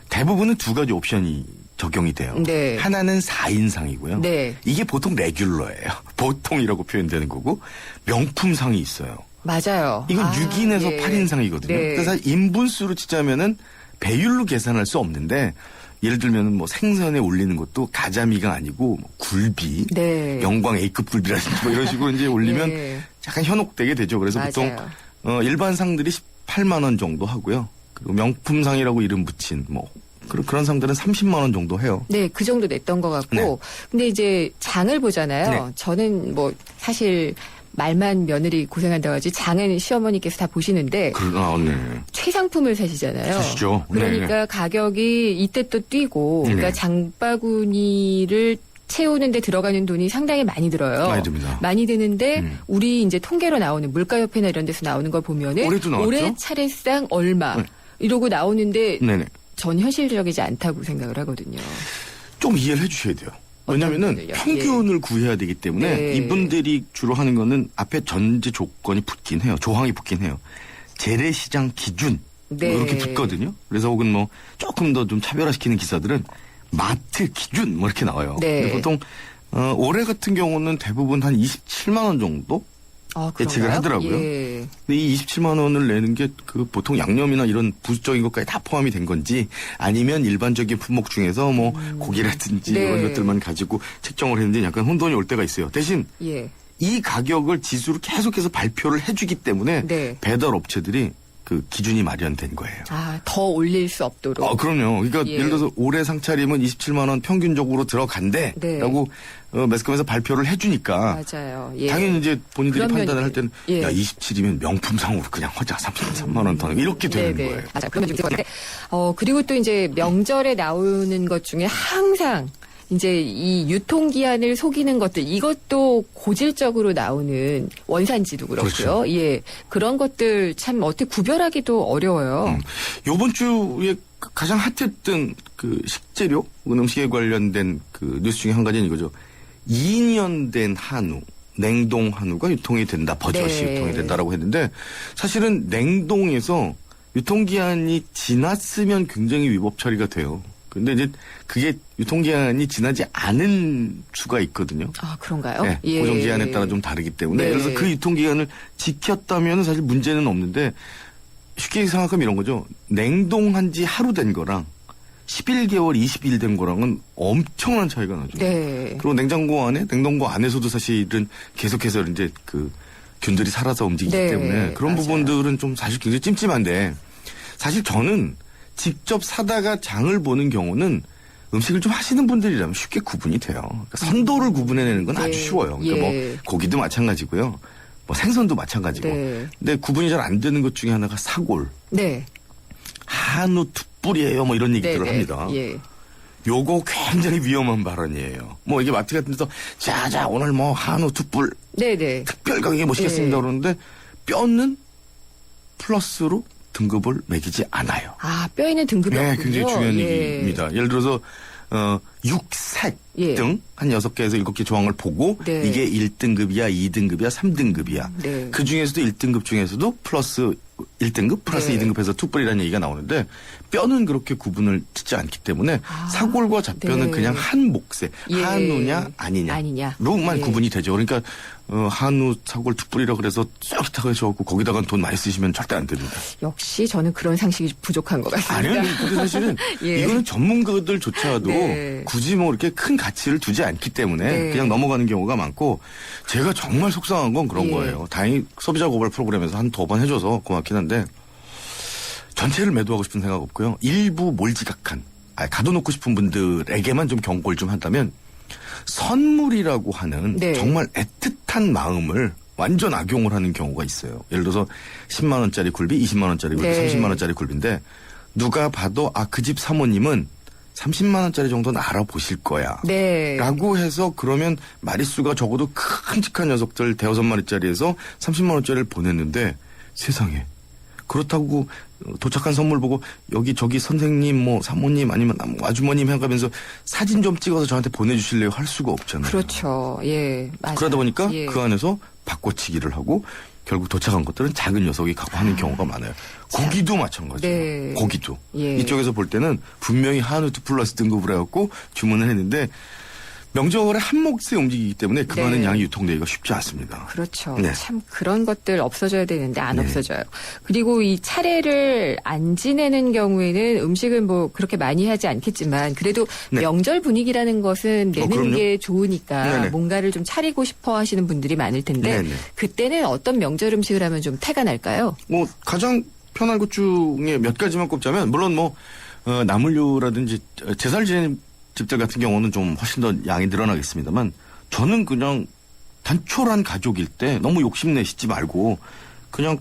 S8: 대부분은 두 가지 옵션이 적용이 돼요.
S2: 네.
S8: 하나는 4인상이고요.
S2: 네.
S8: 이게 보통 레귤러예요. 보통이라고 표현되는 거고 명품상이 있어요.
S2: 맞아요.
S8: 이건 6인에서
S2: 예.
S8: 8인상이거든요.
S2: 네.
S8: 그래서 인분수로 치자면은 배율로 계산할 수 없는데 예를 들면은 생선에 올리는 것도 가자미가 아니고 굴비,
S2: 네.
S8: 영광 A급 굴비라든지 이런 식으로 이제 올리면
S2: 예.
S8: 약간 현혹되게 되죠. 그래서
S2: 맞아요.
S8: 보통 일반 상들이 18만 원 정도 하고요. 그리고 명품상이라고 이름 붙인 뭐 그런 상들은 30만 원 정도 해요.
S2: 네, 그 정도 냈던 것 같고.
S8: 네.
S2: 근데 이제 장을 보잖아요.
S8: 네.
S2: 저는 뭐 사실 말만 며느리 고생한다고 하지 장은 시어머니께서 다 보시는데
S8: 네.
S2: 최상품을 사시잖아요.
S8: 사시죠.
S2: 그러니까
S8: 네.
S2: 가격이 이때 또 뛰고
S8: 네.
S2: 그러니까 장바구니를 채우는데 들어가는 돈이 상당히 많이 들어요.
S8: 많이 듭니다.
S2: 많이 드는데 우리 이제 통계로 나오는 물가협회나 이런 데서 나오는 걸 보면은
S8: 올해도 나왔죠?
S2: 올해 차례상 얼마
S8: 네.
S2: 이러고 나오는데
S8: 네네.
S2: 전 현실적이지 않다고 생각을 하거든요.
S8: 좀 이해를 해주셔야 돼요. 왜냐면은
S2: 부분을요?
S8: 평균을 구해야 되기 때문에
S2: 네.
S8: 이분들이 주로 하는 거는 앞에 전제 조건이 붙긴 해요. 조항이 붙긴 해요. 재래시장 기준
S2: 네.
S8: 이렇게 붙거든요. 그래서 혹은 뭐 조금 더 좀 차별화시키는 기사들은 마트 기준 뭐 이렇게 나와요.
S2: 네.
S8: 근데 보통 올해 같은 경우는 대부분 한 27만 원 정도 예측을
S2: 그런가요?
S8: 하더라고요.
S2: 예.
S8: 근데 이 27만 원을 내는 게 그 보통 양념이나 이런 부수적인 것까지 다 포함이 된 건지 아니면 일반적인 품목 중에서 뭐 고기라든지
S2: 네.
S8: 이런 것들만 가지고 책정을 했는지 약간 혼돈이 올 때가 있어요. 대신
S2: 예.
S8: 이 가격을 지수로 계속해서 발표를 해주기 때문에
S2: 네.
S8: 배달 업체들이 그 기준이 마련된 거예요.
S2: 더 올릴 수 없도록.
S8: 그럼요. 그러니까
S2: 예.
S8: 예를 들어서 올해 상차림은 27만 원 평균적으로 들어간대.
S2: 네.
S8: 라고 매스컴에서 발표를 해주니까
S2: 맞아요. 예.
S8: 당연히 이제 본인들이
S2: 그런
S8: 판단을 할
S2: 면이-
S8: 때는
S2: 예.
S8: 야 27이면 명품상으로 그냥 하자 33만 원 더 이렇게 되는
S2: 네네.
S8: 거예요.
S2: 맞아. 그런 면이 있을 것 같은데. 그리고 또 이제 명절에 나오는 것 중에 항상 이제 이 유통기한을 속이는 것들 이것도 고질적으로 나오는 원산지도 그렇고요.
S8: 그렇죠.
S2: 예. 그런 것들 참 어떻게 구별하기도 어려워요.
S8: 요번 주에 가장 핫했던 그 식재료, 음식에 관련된 그 뉴스 중에 한 가지는 이거죠. 2년 된 한우, 냉동 한우가 유통이 된다. 버젓이
S2: 네.
S8: 유통이 된다라고 했는데 사실은 냉동에서 유통기한이 지났으면 굉장히 위법 처리가 돼요. 근데 이제 그게 유통기한이 지나지 않은 수가 있거든요.
S2: 그런가요?
S8: 네,
S2: 예.
S8: 고정기한에 따라 좀 다르기 때문에
S2: 네.
S8: 그래서 그 유통기한을 지켰다면 사실 문제는 없는데 쉽게 생각하면 이런 거죠. 냉동한 지 하루 된 거랑 11개월, 20일 된 거랑은 엄청난 차이가 나죠.
S2: 네.
S8: 그리고 냉동고 안에서도 사실은 계속해서 이제 그 균들이 살아서 움직이기
S2: 네,
S8: 때문에 그런
S2: 맞아요.
S8: 부분들은 좀 사실 굉장히 찜찜한데 사실 저는 직접 사다가 장을 보는 경우는 음식을 좀 하시는 분들이라면 쉽게 구분이 돼요. 그러니까 선도를 구분해내는 건 아주
S2: 네.
S8: 쉬워요. 그러니까
S2: 예.
S8: 뭐 고기도 마찬가지고요. 뭐 생선도 마찬가지고.
S2: 네.
S8: 근데 구분이 잘 안 되는 것 중에 하나가 사골,
S2: 네.
S8: 한우 툭불이에요. 뭐 이런 얘기들을
S2: 네네.
S8: 합니다.
S2: 예.
S8: 요거 굉장히 위험한 발언이에요. 뭐 이게 마트 같은 데서 자 오늘 뭐 한우 툭불
S2: 네네.
S8: 특별 가격에 모시겠습니다
S2: 예.
S8: 그러는데 뼈는 플러스로 등급을 매기지 않아요.
S2: 뼈에는 등급이
S8: 네,
S2: 없군요.
S8: 굉장히 중요한
S2: 예.
S8: 얘기입니다. 예를 들어서 육색
S2: 예.
S8: 등 한 6개에서 7개 조항을 보고
S2: 네.
S8: 이게 1등급이야, 2등급이야, 3등급이야.
S2: 네.
S8: 그 중에서도 1등급 중에서도 플러스 1등급 플러스
S2: 네.
S8: 2등급에서 툭불이라는 얘기가 나오는데 뼈는 그렇게 구분을 짓지 않기 때문에 사골과 잡뼈는
S2: 네.
S8: 그냥 한 몫에
S2: 예.
S8: 한우냐 아니냐로만
S2: 예.
S8: 구분이 되죠. 그러니까 한우 사골 툭불이라 그래서 쫄깃하게 해줘갖고 거기다가 돈 많이 쓰시면 절대 안 됩니다.
S2: 역시 저는 그런 상식이 부족한 것 같습니다.
S8: 아니요. 근데 사실은
S2: 예.
S8: 이거는 전문가들조차도
S2: 네.
S8: 굳이 뭐 이렇게 큰 가치를 두지 않기 때문에
S2: 네.
S8: 그냥 넘어가는 경우가 많고 제가 정말 속상한 건 그런
S2: 예.
S8: 거예요. 다행히 소비자 고발 프로그램에서 한 2번 해줘서 고맙긴 한데 전체를 매도하고 싶은 생각 없고요. 일부 몰지각한 가둬놓고 싶은 분들에게만 좀 경고를 좀 한다면 선물이라고 하는
S2: 네.
S8: 정말 애틋한 마음을 완전 악용을 하는 경우가 있어요. 예를 들어서 10만 원짜리 굴비, 20만 원짜리 굴비,
S2: 네.
S8: 30만 원짜리 굴비인데 누가 봐도 그 집 사모님은 30만 원짜리 정도는 알아보실 거야.
S2: 네.
S8: 라고 해서 그러면 마리수가 적어도 큼직한 녀석들 5~6마리짜리에서 30만 원짜리를 보냈는데 세상에 그렇다고 도착한 선물 보고 여기 저기 선생님 뭐 사모님 아니면 아주머님 해가면서 사진 좀 찍어서 저한테 보내주실래요 할 수가 없잖아요.
S2: 그렇죠. 예. 맞아요.
S8: 그러다 보니까
S2: 예.
S8: 그 안에서 바꿔치기를 하고 결국 도착한 것들은 작은 녀석이 갖고 하는 경우가 많아요. 고기도 마찬가지예요.
S2: 네.
S8: 고기도.
S2: 예.
S8: 이쪽에서 볼 때는 분명히 한우 2 플러스 등급을 해갖고 주문을 했는데 명절에 한 몫에 움직이기 때문에 그 많은
S2: 네.
S8: 양이 유통되기가 쉽지 않습니다.
S2: 그렇죠.
S8: 네.
S2: 참 그런 것들 없어져야 되는데 안
S8: 네.
S2: 없어져요. 그리고 이 차례를 안 지내는 경우에는 음식을 뭐 그렇게 많이 하지 않겠지만 그래도
S8: 네.
S2: 명절 분위기라는 것은 내는
S8: 그럼요.
S2: 게 좋으니까
S8: 네네.
S2: 뭔가를 좀 차리고 싶어 하시는 분들이 많을 텐데
S8: 네네.
S2: 그때는 어떤 명절 음식을 하면 좀 태가 날까요?
S8: 뭐 가장 편한 것 중에 몇 가지만 꼽자면 물론 뭐 나물류라든지 제사를 지내는 집들 같은 경우는 좀 훨씬 더 양이 늘어나겠습니다만 저는 그냥 단촐한 가족일 때 너무 욕심내시지 말고 그냥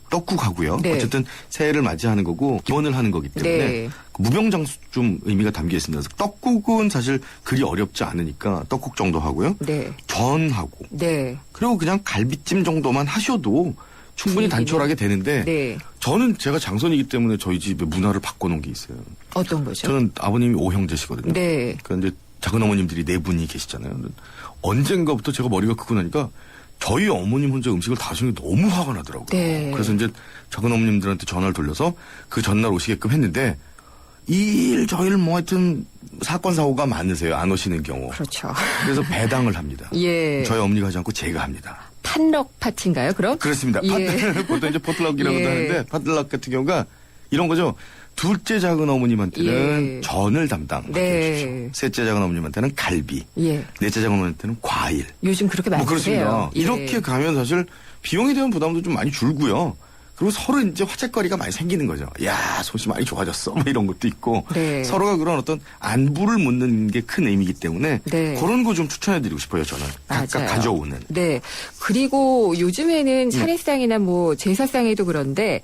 S8: 떡국하고요.
S2: 네.
S8: 어쨌든 새해를 맞이하는 거고 기원을 하는 거기 때문에
S2: 네.
S8: 무병장수 좀 의미가 담겨 있습니다. 그래서 떡국은 사실 그리 어렵지 않으니까 떡국 정도 하고요.
S2: 네.
S8: 전하고
S2: 네.
S8: 그리고 그냥 갈비찜 정도만 하셔도 충분히
S2: 분위기는-
S8: 단촐하게 되는데
S2: 네.
S8: 저는 제가 장손이기 때문에 저희 집에 문화를 바꿔놓은 게 있어요.
S2: 어떤 거죠?
S8: 저는 아버님이 5형제시거든요.
S2: 네.
S8: 그러니까 이제 작은 어머님들이 4분이 계시잖아요. 언젠가부터 제가 머리가 크고 나니까 저희 어머님 혼자 음식을 다 하시는 게 너무 화가 나더라고요.
S2: 네.
S8: 그래서 이제 작은 어머님들한테 전화를 돌려서 그 전날 오시게끔 했는데 이 일 저 일 뭐 하여튼 사건 사고가 많으세요. 안 오시는 경우.
S2: 그렇죠.
S8: 그래서 배당을 합니다.
S2: 예.
S8: 저희 어머니가 하지 않고 제가 합니다.
S2: 판럭 파티인가요, 그럼?
S8: 그렇습니다.
S2: 예.
S8: 보통 이제 포틀럭이라고도
S2: 예.
S8: 하는데 파틀럭 같은 경우가 이런 거죠. 둘째 작은 어머님한테는
S2: 예.
S8: 전을 담당해
S2: 네.
S8: 주십시오. 셋째 작은 어머님한테는 갈비,
S2: 예.
S8: 넷째 작은 어머님한테는 과일.
S2: 요즘 그렇게 많이
S8: 뭐 그렇습니다.
S2: 해요. 예.
S8: 이렇게 가면 사실 비용에 대한 부담도 좀 많이 줄고요. 그리고 서로 이제 화제거리가 많이 생기는 거죠. 야, 솜씨 많이 좋아졌어. 뭐 이런 것도 있고.
S2: 네.
S8: 서로가 그런 어떤 안부를 묻는 게 큰 의미이기 때문에
S2: 네.
S8: 그런 거 좀 추천해드리고 싶어요. 저는 각각
S2: 맞아요.
S8: 가져오는.
S2: 네. 그리고 요즘에는 차례상이나 뭐 제사상에도 그런데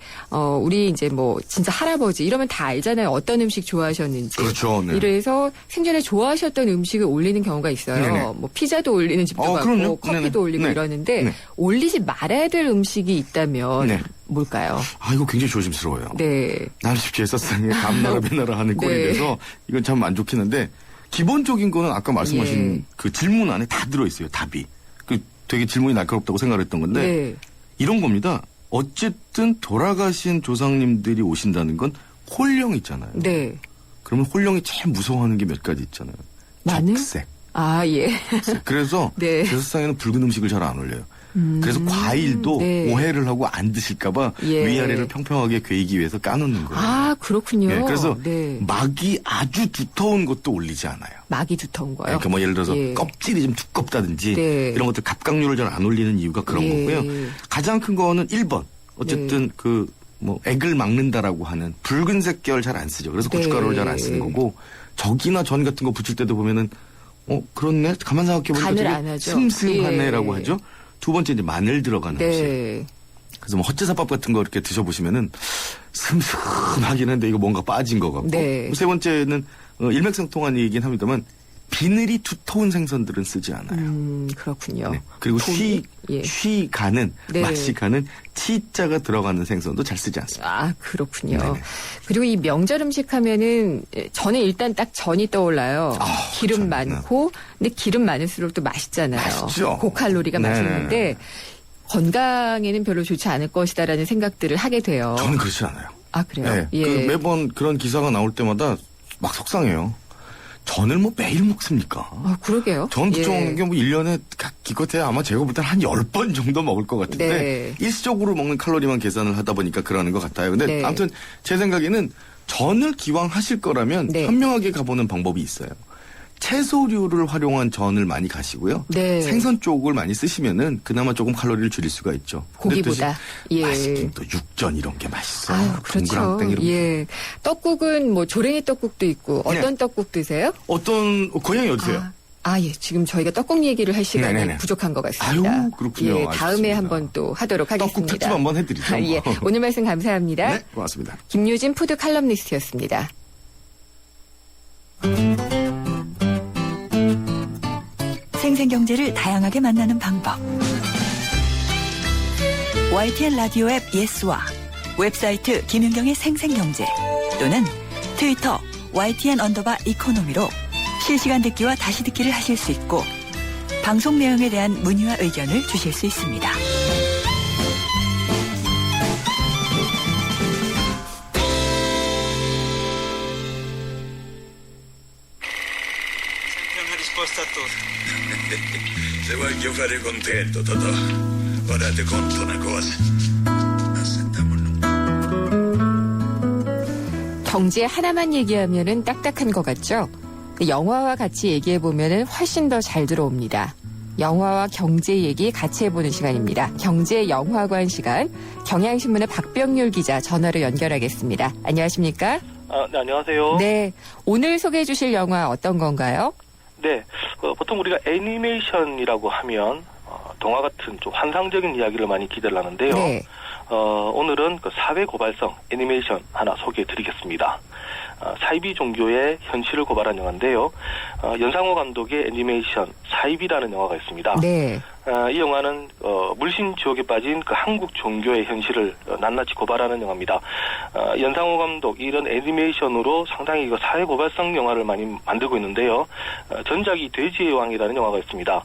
S2: 우리 이제 뭐 진짜 할아버지 이러면 다 알잖아요. 어떤 음식 좋아하셨는지.
S8: 그렇죠. 네.
S2: 이래서 생전에 좋아하셨던 음식을 올리는 경우가 있어요.
S8: 네네.
S2: 뭐 피자도 올리는 집도 많고
S8: 그럼요.
S2: 커피도
S8: 네네.
S2: 올리고
S8: 네.
S2: 이러는데
S8: 네.
S2: 올리지 말아야 될 음식이 있다면
S8: 네.
S2: 뭘까요?
S8: 아, 이거 굉장히 조심스러워요.
S2: 네.
S8: 남십 제사상에 감나라 배나라 하는 꼴이
S2: 네.
S8: 돼서 이건 참 안 좋긴 한데 기본적인 거는 아까 말씀하신
S2: 예.
S8: 그 질문 안에 다 들어있어요. 답이. 그 되게 질문이 날카롭다고 생각했던 건데
S2: 네.
S8: 이런 겁니다. 어쨌든 돌아가신 조상님들이 오신다는 건 홀령 있잖아요.
S2: 네.
S8: 그러면 홀령이 제일 무서워하는 게 몇 가지 있잖아요.
S2: 마늘?
S8: 적색.
S2: 아, 예.
S8: 그래서
S2: 네.
S8: 제사상에는 붉은 음식을 잘 안 올려요. 그래서 과일도
S2: 네.
S8: 오해를 하고 안 드실까봐
S2: 예.
S8: 위아래를 평평하게 괴이기 위해서 까놓는 거예요.
S2: 아, 그렇군요.
S8: 예, 그래서
S2: 네.
S8: 막이 아주 두터운 것도 올리지 않아요.
S2: 막이 두터운 거요.
S8: 그러니까 뭐 예를 들어서
S2: 예.
S8: 껍질이 좀 두껍다든지
S2: 네.
S8: 이런 것들 갑각류를 잘 안 올리는 이유가 그런
S2: 예.
S8: 거고요. 가장 큰 거는 1번. 어쨌든
S2: 네.
S8: 그 뭐 액을 막는다라고 하는 붉은색 계열 잘 안 쓰죠. 그래서
S2: 네.
S8: 고춧가루를 잘 안 쓰는 거고 적이나 전 같은 거 붙일 때도 보면은 그렇네. 가만 생각해보니까
S2: 간을
S8: 되게
S2: 안 하죠.
S8: 슴슴하네라고
S2: 예.
S8: 하죠. 두 번째 이제 마늘 들어가는 음식.
S2: 네.
S8: 그래서 뭐 헛제사밥 같은 거 이렇게 드셔보시면은 슴슴하긴 한데 이거 뭔가 빠진 것 같고.
S2: 네.
S8: 세 번째는 일맥상통한 얘기긴 합니다만 비늘이 두터운 생선들은 쓰지 않아요.
S2: 그렇군요.
S8: 네. 그리고
S2: 돈이? 예.
S8: 쉬가는
S2: 네.
S8: 맛이 가는 치자가 들어가는 생선도 잘 쓰지 않습니다.
S2: 아, 그렇군요.
S8: 네네.
S2: 그리고 이 명절 음식 하면은 저는 일단 딱 전이 떠올라요. 기름
S8: 전,
S2: 많고, 근데 기름 많을수록 또 맛있잖아요.
S8: 맛있죠.
S2: 고칼로리가
S8: 네.
S2: 맛있는데 건강에는 별로 좋지 않을 것이다라는 생각들을 하게 돼요.
S8: 저는 그렇지 않아요.
S2: 아, 그래요?
S8: 네.
S2: 예.
S8: 그 매번 그런 기사가 나올 때마다 막 속상해요. 전을 뭐 매일 먹습니까?
S2: 아, 그러게요.
S8: 전 부쩍
S2: 예.
S8: 먹는 게 뭐 1년에 기껏해야 아마 제가 볼 때는 한 10번 정도 먹을 것 같은데
S2: 네.
S8: 일시적으로 먹는 칼로리만 계산을 하다 보니까 그러는 것 같아요. 근데
S2: 네.
S8: 아무튼 제 생각에는 전을 기왕 하실 거라면
S2: 네.
S8: 현명하게 가보는 방법이 있어요. 채소류를 활용한 전을 많이 가시고요.
S2: 네.
S8: 생선 쪽을 많이 쓰시면은 그나마 조금 칼로리를 줄일 수가 있죠. 근데
S2: 고기보다.
S8: 또
S2: 예.
S8: 맛있긴 또 육전 이런 게 맛있어요.
S2: 아유, 그렇죠.
S8: 동그랑땡 이런 게.
S2: 예. 떡국은 뭐 조랭이 떡국도 있고 어떤
S8: 네.
S2: 떡국 드세요?
S8: 어떤 고향이 어디세요?
S2: 예. 지금 저희가 떡국 얘기를 할 시간이
S8: 네네네.
S2: 부족한 것 같습니다.
S8: 아유, 그렇군요.
S2: 예, 다음에
S8: 아쉽습니다.
S2: 한번 또 하도록 하겠습니다.
S8: 떡국 특집 한번 해드리죠.
S2: 예. 오늘 말씀 감사합니다.
S8: 네, 고맙습니다.
S2: 김유진 푸드 칼럼니스트였습니다.
S1: 생생경제를 다양하게 만나는 방법. YTN 라디오 앱 예스와 웹사이트 김윤경의 생생경제 또는 트위터 YTN_이코노미로 실시간 듣기와 다시 듣기를 하실 수 있고 방송 내용에 대한 문의와 의견을 주실 수 있습니다.
S10: risposta a tutto.
S11: Se voglio fare contento, Totò, ora ti conto una cosa.
S2: 경제 하나만 얘기하면은 딱딱한 것 같죠? 영화와 같이 얘기해 보면은 훨씬 더 잘 들어옵니다. 영화와 경제 얘기 같이 해보는 시간입니다. 경제영화관 시간. 경향신문의 박병률 기자 전화로 연결하겠습니다. 안녕하십니까?
S12: 네, 안녕하세요.
S2: 네, 오늘 소개해 주실 영화 어떤 건가요?
S12: 네, 보통 우리가 애니메이션이라고 하면 동화 같은 좀 환상적인 이야기를 많이 기대를 하는데요.
S2: 네.
S12: 오늘은 그 사회 고발성 애니메이션 하나 소개해 드리겠습니다. 사이비 종교의 현실을 고발한 영화인데요. 연상호 감독의 애니메이션 사이비라는 영화가 있습니다.
S2: 네.
S12: 이 영화는 물신 지옥에 빠진 그 한국 종교의 현실을 낱낱이 고발하는 영화입니다. 연상호 감독 이런 애니메이션으로 상당히 그 사회 고발성 영화를 많이 만들고 있는데요. 전작이 돼지의 왕이라는 영화가 있습니다.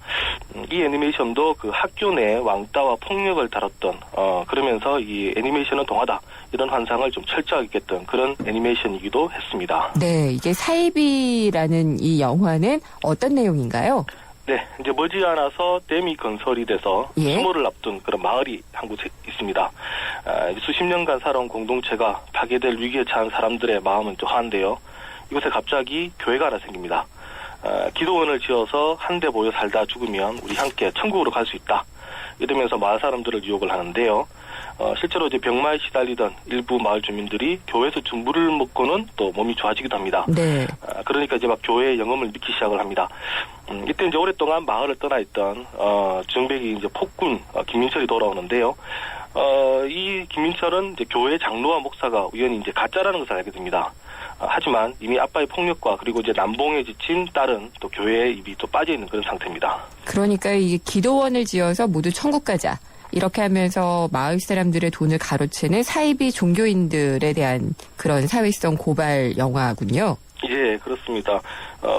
S12: 이 애니메이션도 그 학교 내 왕따와 폭력을 다뤘던 그러면서 이 애니메이션은 동화다 이런 환상을 좀 철저하게 깼던 그런 애니메이션이기도 했습니다.
S2: 네, 이게 사이비라는 이 영화는 어떤 내용인가요?
S12: 네, 이제 머지않아서 댐이 건설이 돼서 수모를 앞둔 그런 마을이 한 곳에 있습니다. 수십 년간 살아온 공동체가 파괴될 위기에 처한 사람들의 마음은 묘한데요. 이곳에 갑자기 교회가 하나 생깁니다. 기도원을 지어서 한데 모여 살다 죽으면 우리 함께 천국으로 갈 수 있다. 이러면서 마을 사람들을 유혹을 하는데요. 실제로 이제 병마에 시달리던 일부 마을 주민들이 교회에서 준 물을 먹고는 또 몸이 좋아지기도 합니다.
S2: 네.
S12: 그러니까 이제 막 교회의 영험을 믿기 시작을 합니다. 이때 이제 오랫동안 마을을 떠나 있던 정백이 이제 폭군 김민철이 돌아오는데요. 이 김민철은 이제 교회 장로와 목사가 우연히 이제 가짜라는 것을 알게 됩니다. 하지만 이미 아빠의 폭력과 그리고 이제 남봉에 지친 딸은 또 교회에 입이 또 빠져 있는 그런 상태입니다.
S2: 그러니까 이게 기도원을 지어서 모두 천국 가자. 이렇게 하면서 마을 사람들의 돈을 가로채는 사이비 종교인들에 대한 그런 사회성 고발 영화군요.
S12: 예, 그렇습니다.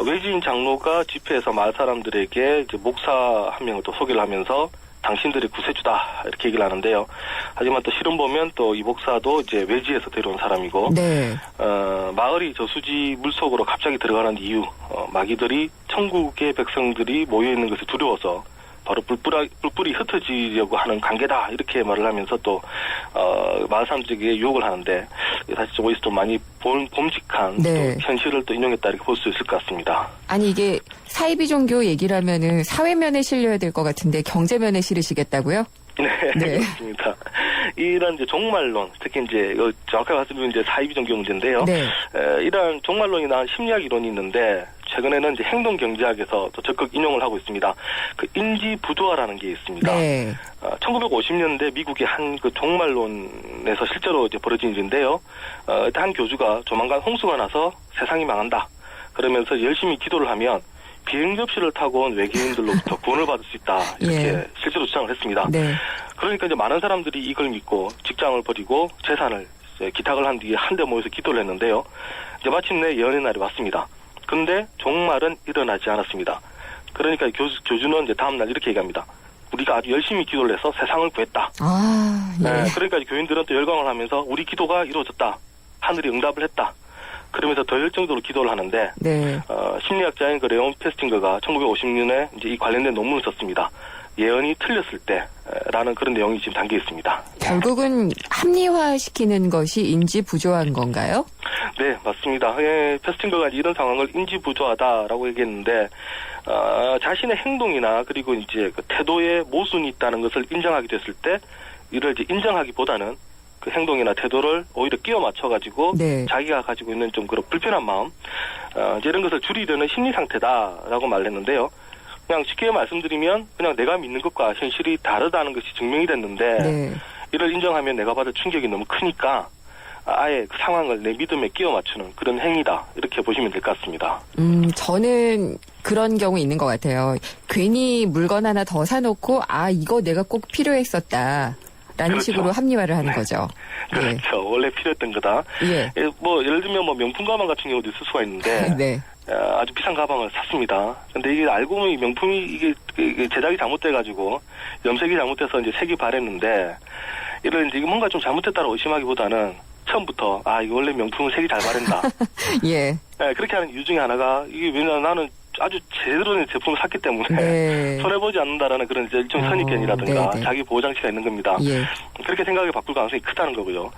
S12: 외지인 장로가 집회에서 마을 사람들에게 이제 목사 한 명을 또 소개를 하면서 당신들이 구세주다 이렇게 얘기를 하는데요. 하지만 또 실은 보면 또 이 목사도 이제 외지에서 데려온 사람이고,
S2: 네.
S12: 마을이 저수지 물속으로 갑자기 들어가는 이유, 마귀들이 천국의 백성들이 모여 있는 것이 두려워서 바로 뿔뿔이 흩어지려고 하는 관계다 이렇게 말을 하면서 또 마을 사람들에게 유혹을 하는데 사실 좀 어디서 좀 많이 봄직한
S2: 네.
S12: 또 현실을 또 인용했다 이렇게 볼 수 있을 것 같습니다.
S2: 아니 이게 사이비 종교 얘기를 하면은 사회면에 실려야 될 것 같은데 경제면에 실으시겠다고요?
S12: 네, 그렇습니다. 이런 이제 종말론, 특히 이제 정확하게 말씀드리면 이제 사이비 종교 문제인데요.
S2: 네.
S12: 이러한 종말론이 나온 심리학 이론이 있는데 최근에는 이제 행동 경제학에서 또 적극 인용을 하고 있습니다. 그 인지 부조화라는 게 있습니다.
S2: 네.
S12: 1950년대 미국의 한 그 종말론에서 실제로 이제 벌어진 일인데요. 한 교주가 조만간 홍수가 나서 세상이 망한다. 그러면서 열심히 기도를 하면 비행 접시를 타고 온 외계인들로부터 구원을 받을 수 있다. 이렇게 실제로 주장을 했습니다.
S2: 네.
S12: 그러니까 이제 많은 사람들이 이걸 믿고 직장을 버리고 재산을 기탁을 한 뒤에 한데 모여서 기도를 했는데요. 이제 마침내 예언의 날이 왔습니다. 근데 종말은 일어나지 않았습니다. 그러니까 교주는 이제 다음 날 이렇게 얘기합니다. 우리가 아주 열심히 기도를 해서 세상을 구했다.
S2: 예.
S12: 네, 그러니까 교인들은 또 열광을 하면서 우리 기도가 이루어졌다. 하늘이 응답을 했다. 그러면서 더 열정적으로 기도를 하는데,
S2: 네.
S12: 심리학자인 그 레온 페스팅거가 1950년에 이제 이 관련된 논문을 썼습니다. 예언이 틀렸을 때라는 그런 내용이 지금 담겨 있습니다.
S2: 결국은 합리화시키는 것이 인지 부조한 건가요?
S12: 네, 맞습니다. 페스팅거가 이런 상황을 인지 부조하다라고 얘기했는데, 자신의 행동이나 그리고 이제 그 태도에 모순이 있다는 것을 인정하게 됐을 때, 이를 이제 인정하기보다는 그 행동이나 태도를 오히려 끼워 맞춰가지고 자기가 가지고 있는 좀 그런 불편한 마음, 이런 것을 줄이려는 심리 상태다라고 말했는데요. 그냥 쉽게 말씀드리면 그냥 내가 믿는 것과 현실이 다르다는 것이 증명이 됐는데 이를 인정하면 내가 받을 충격이 너무 크니까 아예 그 상황을 내 믿음에 끼워 맞추는 그런 행위다 이렇게 보시면 될 것 같습니다.
S2: 저는 그런 경우 있는 것 같아요. 괜히 물건 하나 더 사놓고 이거 내가 꼭 필요했었다. 라는 식으로 합리화를 하는 거죠.
S12: 그렇죠. 원래 필요했던 거다. 뭐 예를 들면 뭐 명품 가방 같은 경우도 있을 수가 있는데 아주 비싼 가방을 샀습니다. 근데 이게 알고 보면 이 명품이 이게 제작이 잘못돼가지고 염색이 잘못돼서 이제 색이 바랬는데 이를 이제 뭔가 좀 잘못됐다고 의심하기보다는 처음부터 이거 원래 명품은 색이 잘 바른다.
S2: 예.
S12: 그렇게 하는 이유 중에 하나가 이게 왜냐면 나는 아주 제대로 된 제품을 샀기 때문에
S2: 네.
S12: 손해보지 않는다라는 그런 이제 일종 선입견이라든가
S2: 네네.
S12: 자기 보호장치가 있는 겁니다.
S2: 예.
S12: 그렇게 생각을 바꿀 가능성이 크다는 거고요.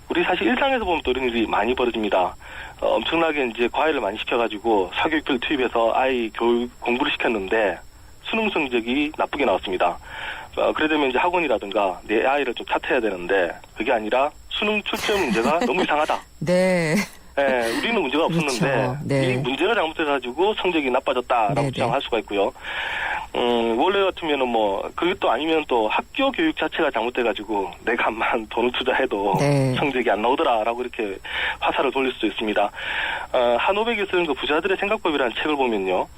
S12: 우리 사실 일상에서 보면 또 이런 일이 많이 벌어집니다. 엄청나게 이제 과외를 많이 시켜가지고 사교육비를 투입해서 아이 공부를 시켰는데 수능 성적이 나쁘게 나왔습니다. 그래 되면 이제 학원이라든가 내 아이를 좀 탓해야 되는데 그게 아니라 수능 출제 문제가 너무 이상하다.
S2: 네.
S12: 네, 우리는 문제가 없었는데
S2: 그렇죠. 네.
S12: 이 문제가 잘못돼가지고 성적이 나빠졌다라고
S2: 네네.
S12: 주장할 수가 있고요. 원래 같으면은 뭐 그것도 아니면 또 학교 교육 자체가 잘못돼가지고 내가만 돈을 투자해도
S2: 네.
S12: 성적이 안 나오더라라고 이렇게 화살을 돌릴 수도 있습니다. 하노백이 쓰는 그 부자들의 생각법이라는 책을 보면요.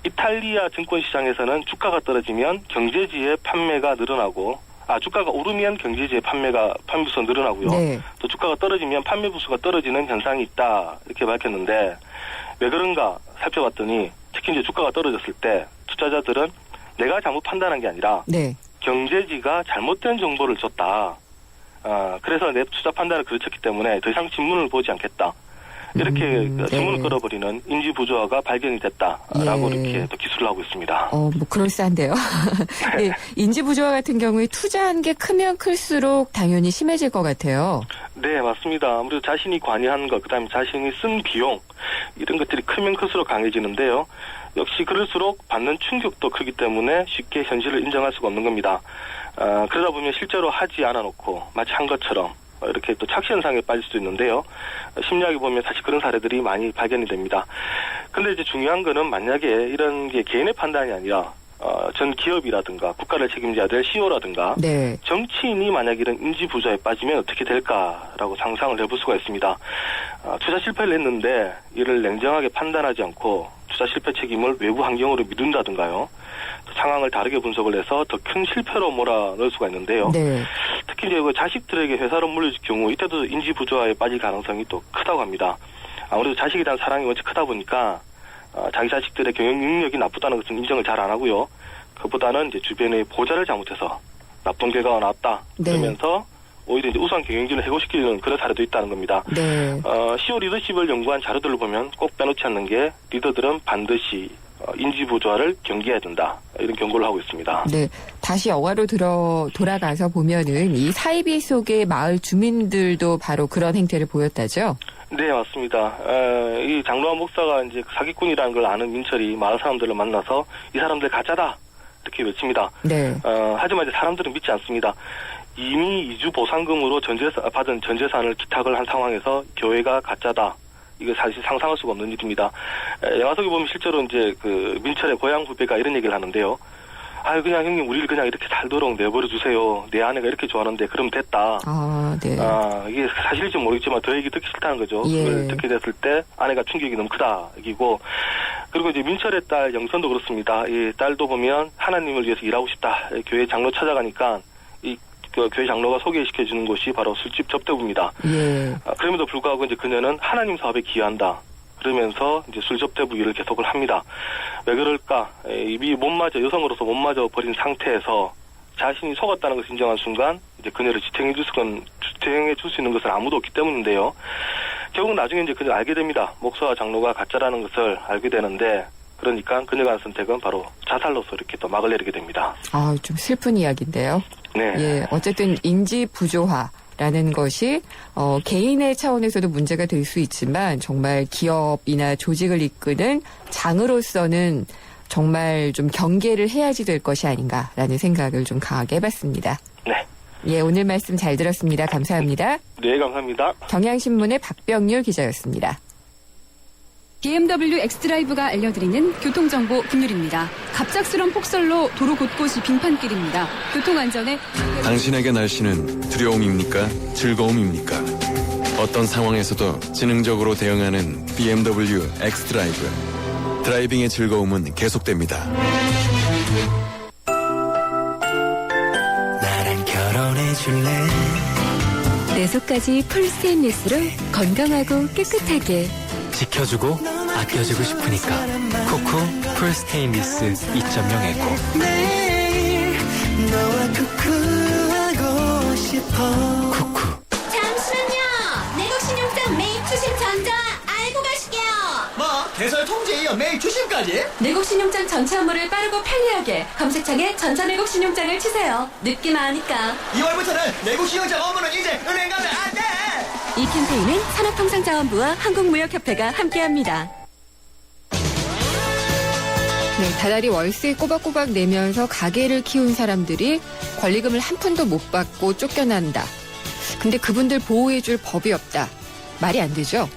S12: 이탈리아 증권시장에서는 주가가 떨어지면 경제지의 판매가 늘어나고 주가가 오르면 경제지의 판매 부수가 늘어나고요.
S2: 네.
S12: 또 주가가 떨어지면 판매 부수가 떨어지는 현상이 있다 이렇게 밝혔는데 왜 그런가 살펴봤더니 특히 이제 주가가 떨어졌을 때 투자자들은 내가 잘못 판단한 게 아니라
S2: 네.
S12: 경제지가 잘못된 정보를 줬다. 그래서 내 투자 판단을 그르쳤기 때문에 더 이상 신문을 보지 않겠다. 이렇게 신문을
S2: 네.
S12: 끌어버리는 인지 부조화가 발견이 됐다라고
S2: 예.
S12: 이렇게 또 기술을 하고 있습니다.
S2: 뭐 그럴싸한데요. 네, 인지 부조화 같은 경우에 투자한 게 크면 클수록 당연히 심해질 것 같아요.
S12: 네, 맞습니다. 아무래도 자신이 관여한 것, 그다음에 자신이 쓴 비용 이런 것들이 크면 클수록 강해지는데요. 역시 그럴수록 받는 충격도 크기 때문에 쉽게 현실을 인정할 수가 없는 겁니다. 그러다 보면 실제로 하지 않아 놓고 마치 한 것처럼 이렇게 또 착시 현상에 빠질 수도 있는데요. 심리학에 보면 사실 그런 사례들이 많이 발견이 됩니다. 근데 이제 중요한 거는 만약에 이런 게 개인의 판단이 아니라 전 기업이라든가 국가를 책임져야 될 CEO라든가
S2: 네.
S12: 정치인이 만약 이런 인지 부조에 빠지면 어떻게 될까라고 상상을 해볼 수가 있습니다. 투자 실패를 했는데 이를 냉정하게 판단하지 않고 투자 실패 책임을 외부 환경으로 미룬다든가요. 상황을 다르게 분석을 해서 더 큰 실패로 몰아넣을 수가 있는데요.
S2: 네.
S12: 특히 이제 그 자식들에게 회사로 물려줄 경우 이때도 인지 부조화에 빠질 가능성이 또 크다고 합니다. 아무래도 자식에 대한 사랑이 원체 크다 보니까 자기 자식들의 경영 능력이 나쁘다는 것은 인정을 잘 안 하고요. 그보다는 이제 주변의 보좌를 잘못해서 나쁜 결과가 나왔다.
S2: 네.
S12: 그러면서 오히려 이제 우수한 경영진을 해고시키는 그런 사례도 있다는 겁니다.
S2: 네.
S12: CEO 리더십을 연구한 자료들을 보면 꼭 빼놓지 않는 게 리더들은 반드시 인지 부조화를 경계해야 된다. 이런 경고를 하고 있습니다.
S2: 네. 다시 영화로 돌아가서 보면은 이 사이비 속의 마을 주민들도 바로 그런 행태를 보였다죠?
S12: 네, 맞습니다. 이 장로한 목사가 이제 사기꾼이라는 걸 아는 민철이 마을 사람들을 만나서 이 사람들 가짜다. 이렇게 외칩니다.
S2: 네.
S12: 하지만 이제 사람들은 믿지 않습니다. 이미 이주 보상금으로 받은 전 재산을 기탁을 한 상황에서 교회가 가짜다. 이거 사실 상상할 수가 없는 일입니다. 영화 속에 보면 실제로 이제 그 민철의 고향 후배가 이런 얘기를 하는데요. 그냥 형님 우리를 그냥 이렇게 살도록 내버려 두세요. 내 아내가 이렇게 좋아하는데 그럼 됐다.
S2: 네.
S12: 이게 사실인지 모르겠지만 더 얘기 듣기 싫다는 거죠.
S2: 예.
S12: 그걸 듣게 됐을 때 아내가 충격이 너무 크다. 얘기고 그리고 이제 민철의 딸 영선도 그렇습니다. 이 딸도 보면 하나님을 위해서 일하고 싶다. 교회 장로 찾아가니까 그 교회 장로가 소개시켜주는 곳이 바로 술집 접대부입니다.
S2: 예.
S12: 그럼에도 불구하고 이제 그녀는 하나님 사업에 기여한다. 그러면서 이제 술 접대부 일을 계속을 합니다. 왜 그럴까? 이미 여성으로서 못 맞아 버린 상태에서 자신이 속았다는 것을 인정한 순간 이제 그녀를 지탱해 줄 수 있는 것은 아무도 없기 때문인데요. 결국 나중에 이제 그녀 알게 됩니다. 목사와 장로가 가짜라는 것을 알게 되는데 그러니까 그녀가 한 선택은 바로 자살로서 이렇게 또 막을 내리게 됩니다.
S2: 좀 슬픈 이야기인데요.
S12: 네.
S2: 예, 어쨌든 인지 부조화라는 것이 개인의 차원에서도 문제가 될 수 있지만 정말 기업이나 조직을 이끄는 장으로서는 정말 좀 경계를 해야지 될 것이 아닌가라는 생각을 좀 강하게 해봤습니다.
S12: 네.
S2: 예, 오늘 말씀 잘 들었습니다. 감사합니다.
S12: 네, 감사합니다.
S2: 경향신문의 박병률 기자였습니다.
S13: BMW 엑스드라이브가 알려드리는 교통정보 김유리입니다. 갑작스런 폭설로 도로 곳곳이 빙판길입니다. 교통안전에
S7: 당신에게 날씨는 두려움입니까? 즐거움입니까? 어떤 상황에서도 지능적으로 대응하는 BMW 엑스드라이브. 드라이빙의 즐거움은 계속됩니다.
S14: 나랑 결혼해줄래?
S15: 내 속까지 풀 스테인리스로 건강하고 깨끗하게
S14: 지켜주고 아껴주고 싶으니까 코코 풀 스테인리스 2.0 에코. 매일 너와 쿠쿠하고 싶어. 쿠쿠.
S9: 잠시만요. 내국신용장 매입 추심 전자 알고 가실게요.
S10: 뭐?
S16: 개설 통제 이어 매일 추심까지.
S3: 내국신용장 전체 업무를 빠르고 편리하게 검색창에 전자내국신용장을 치세요. 늦기만 하니까.
S16: 2월부터는 내국신용장 업무는 이제 은행 가면 안 돼.
S3: 이 캠페인은 산업통상자원부와 한국무역협회가 함께합니다.
S2: 네, 다달이 월세 꼬박꼬박 내면서 가게를 키운 사람들이 권리금을 한 푼도 못 받고 쫓겨난다. 근데 그분들 보호해줄 법이 없다. 말이 안 되죠?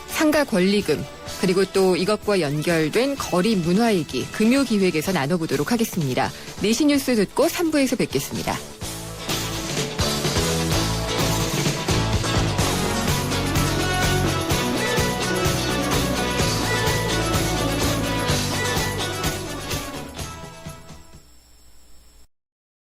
S2: 상가 권리금, 그리고 또 이것과 연결된 거리 문화 얘기, 금요기획에서 나눠보도록 하겠습니다. 내신 뉴스 듣고 3부에서 뵙겠습니다.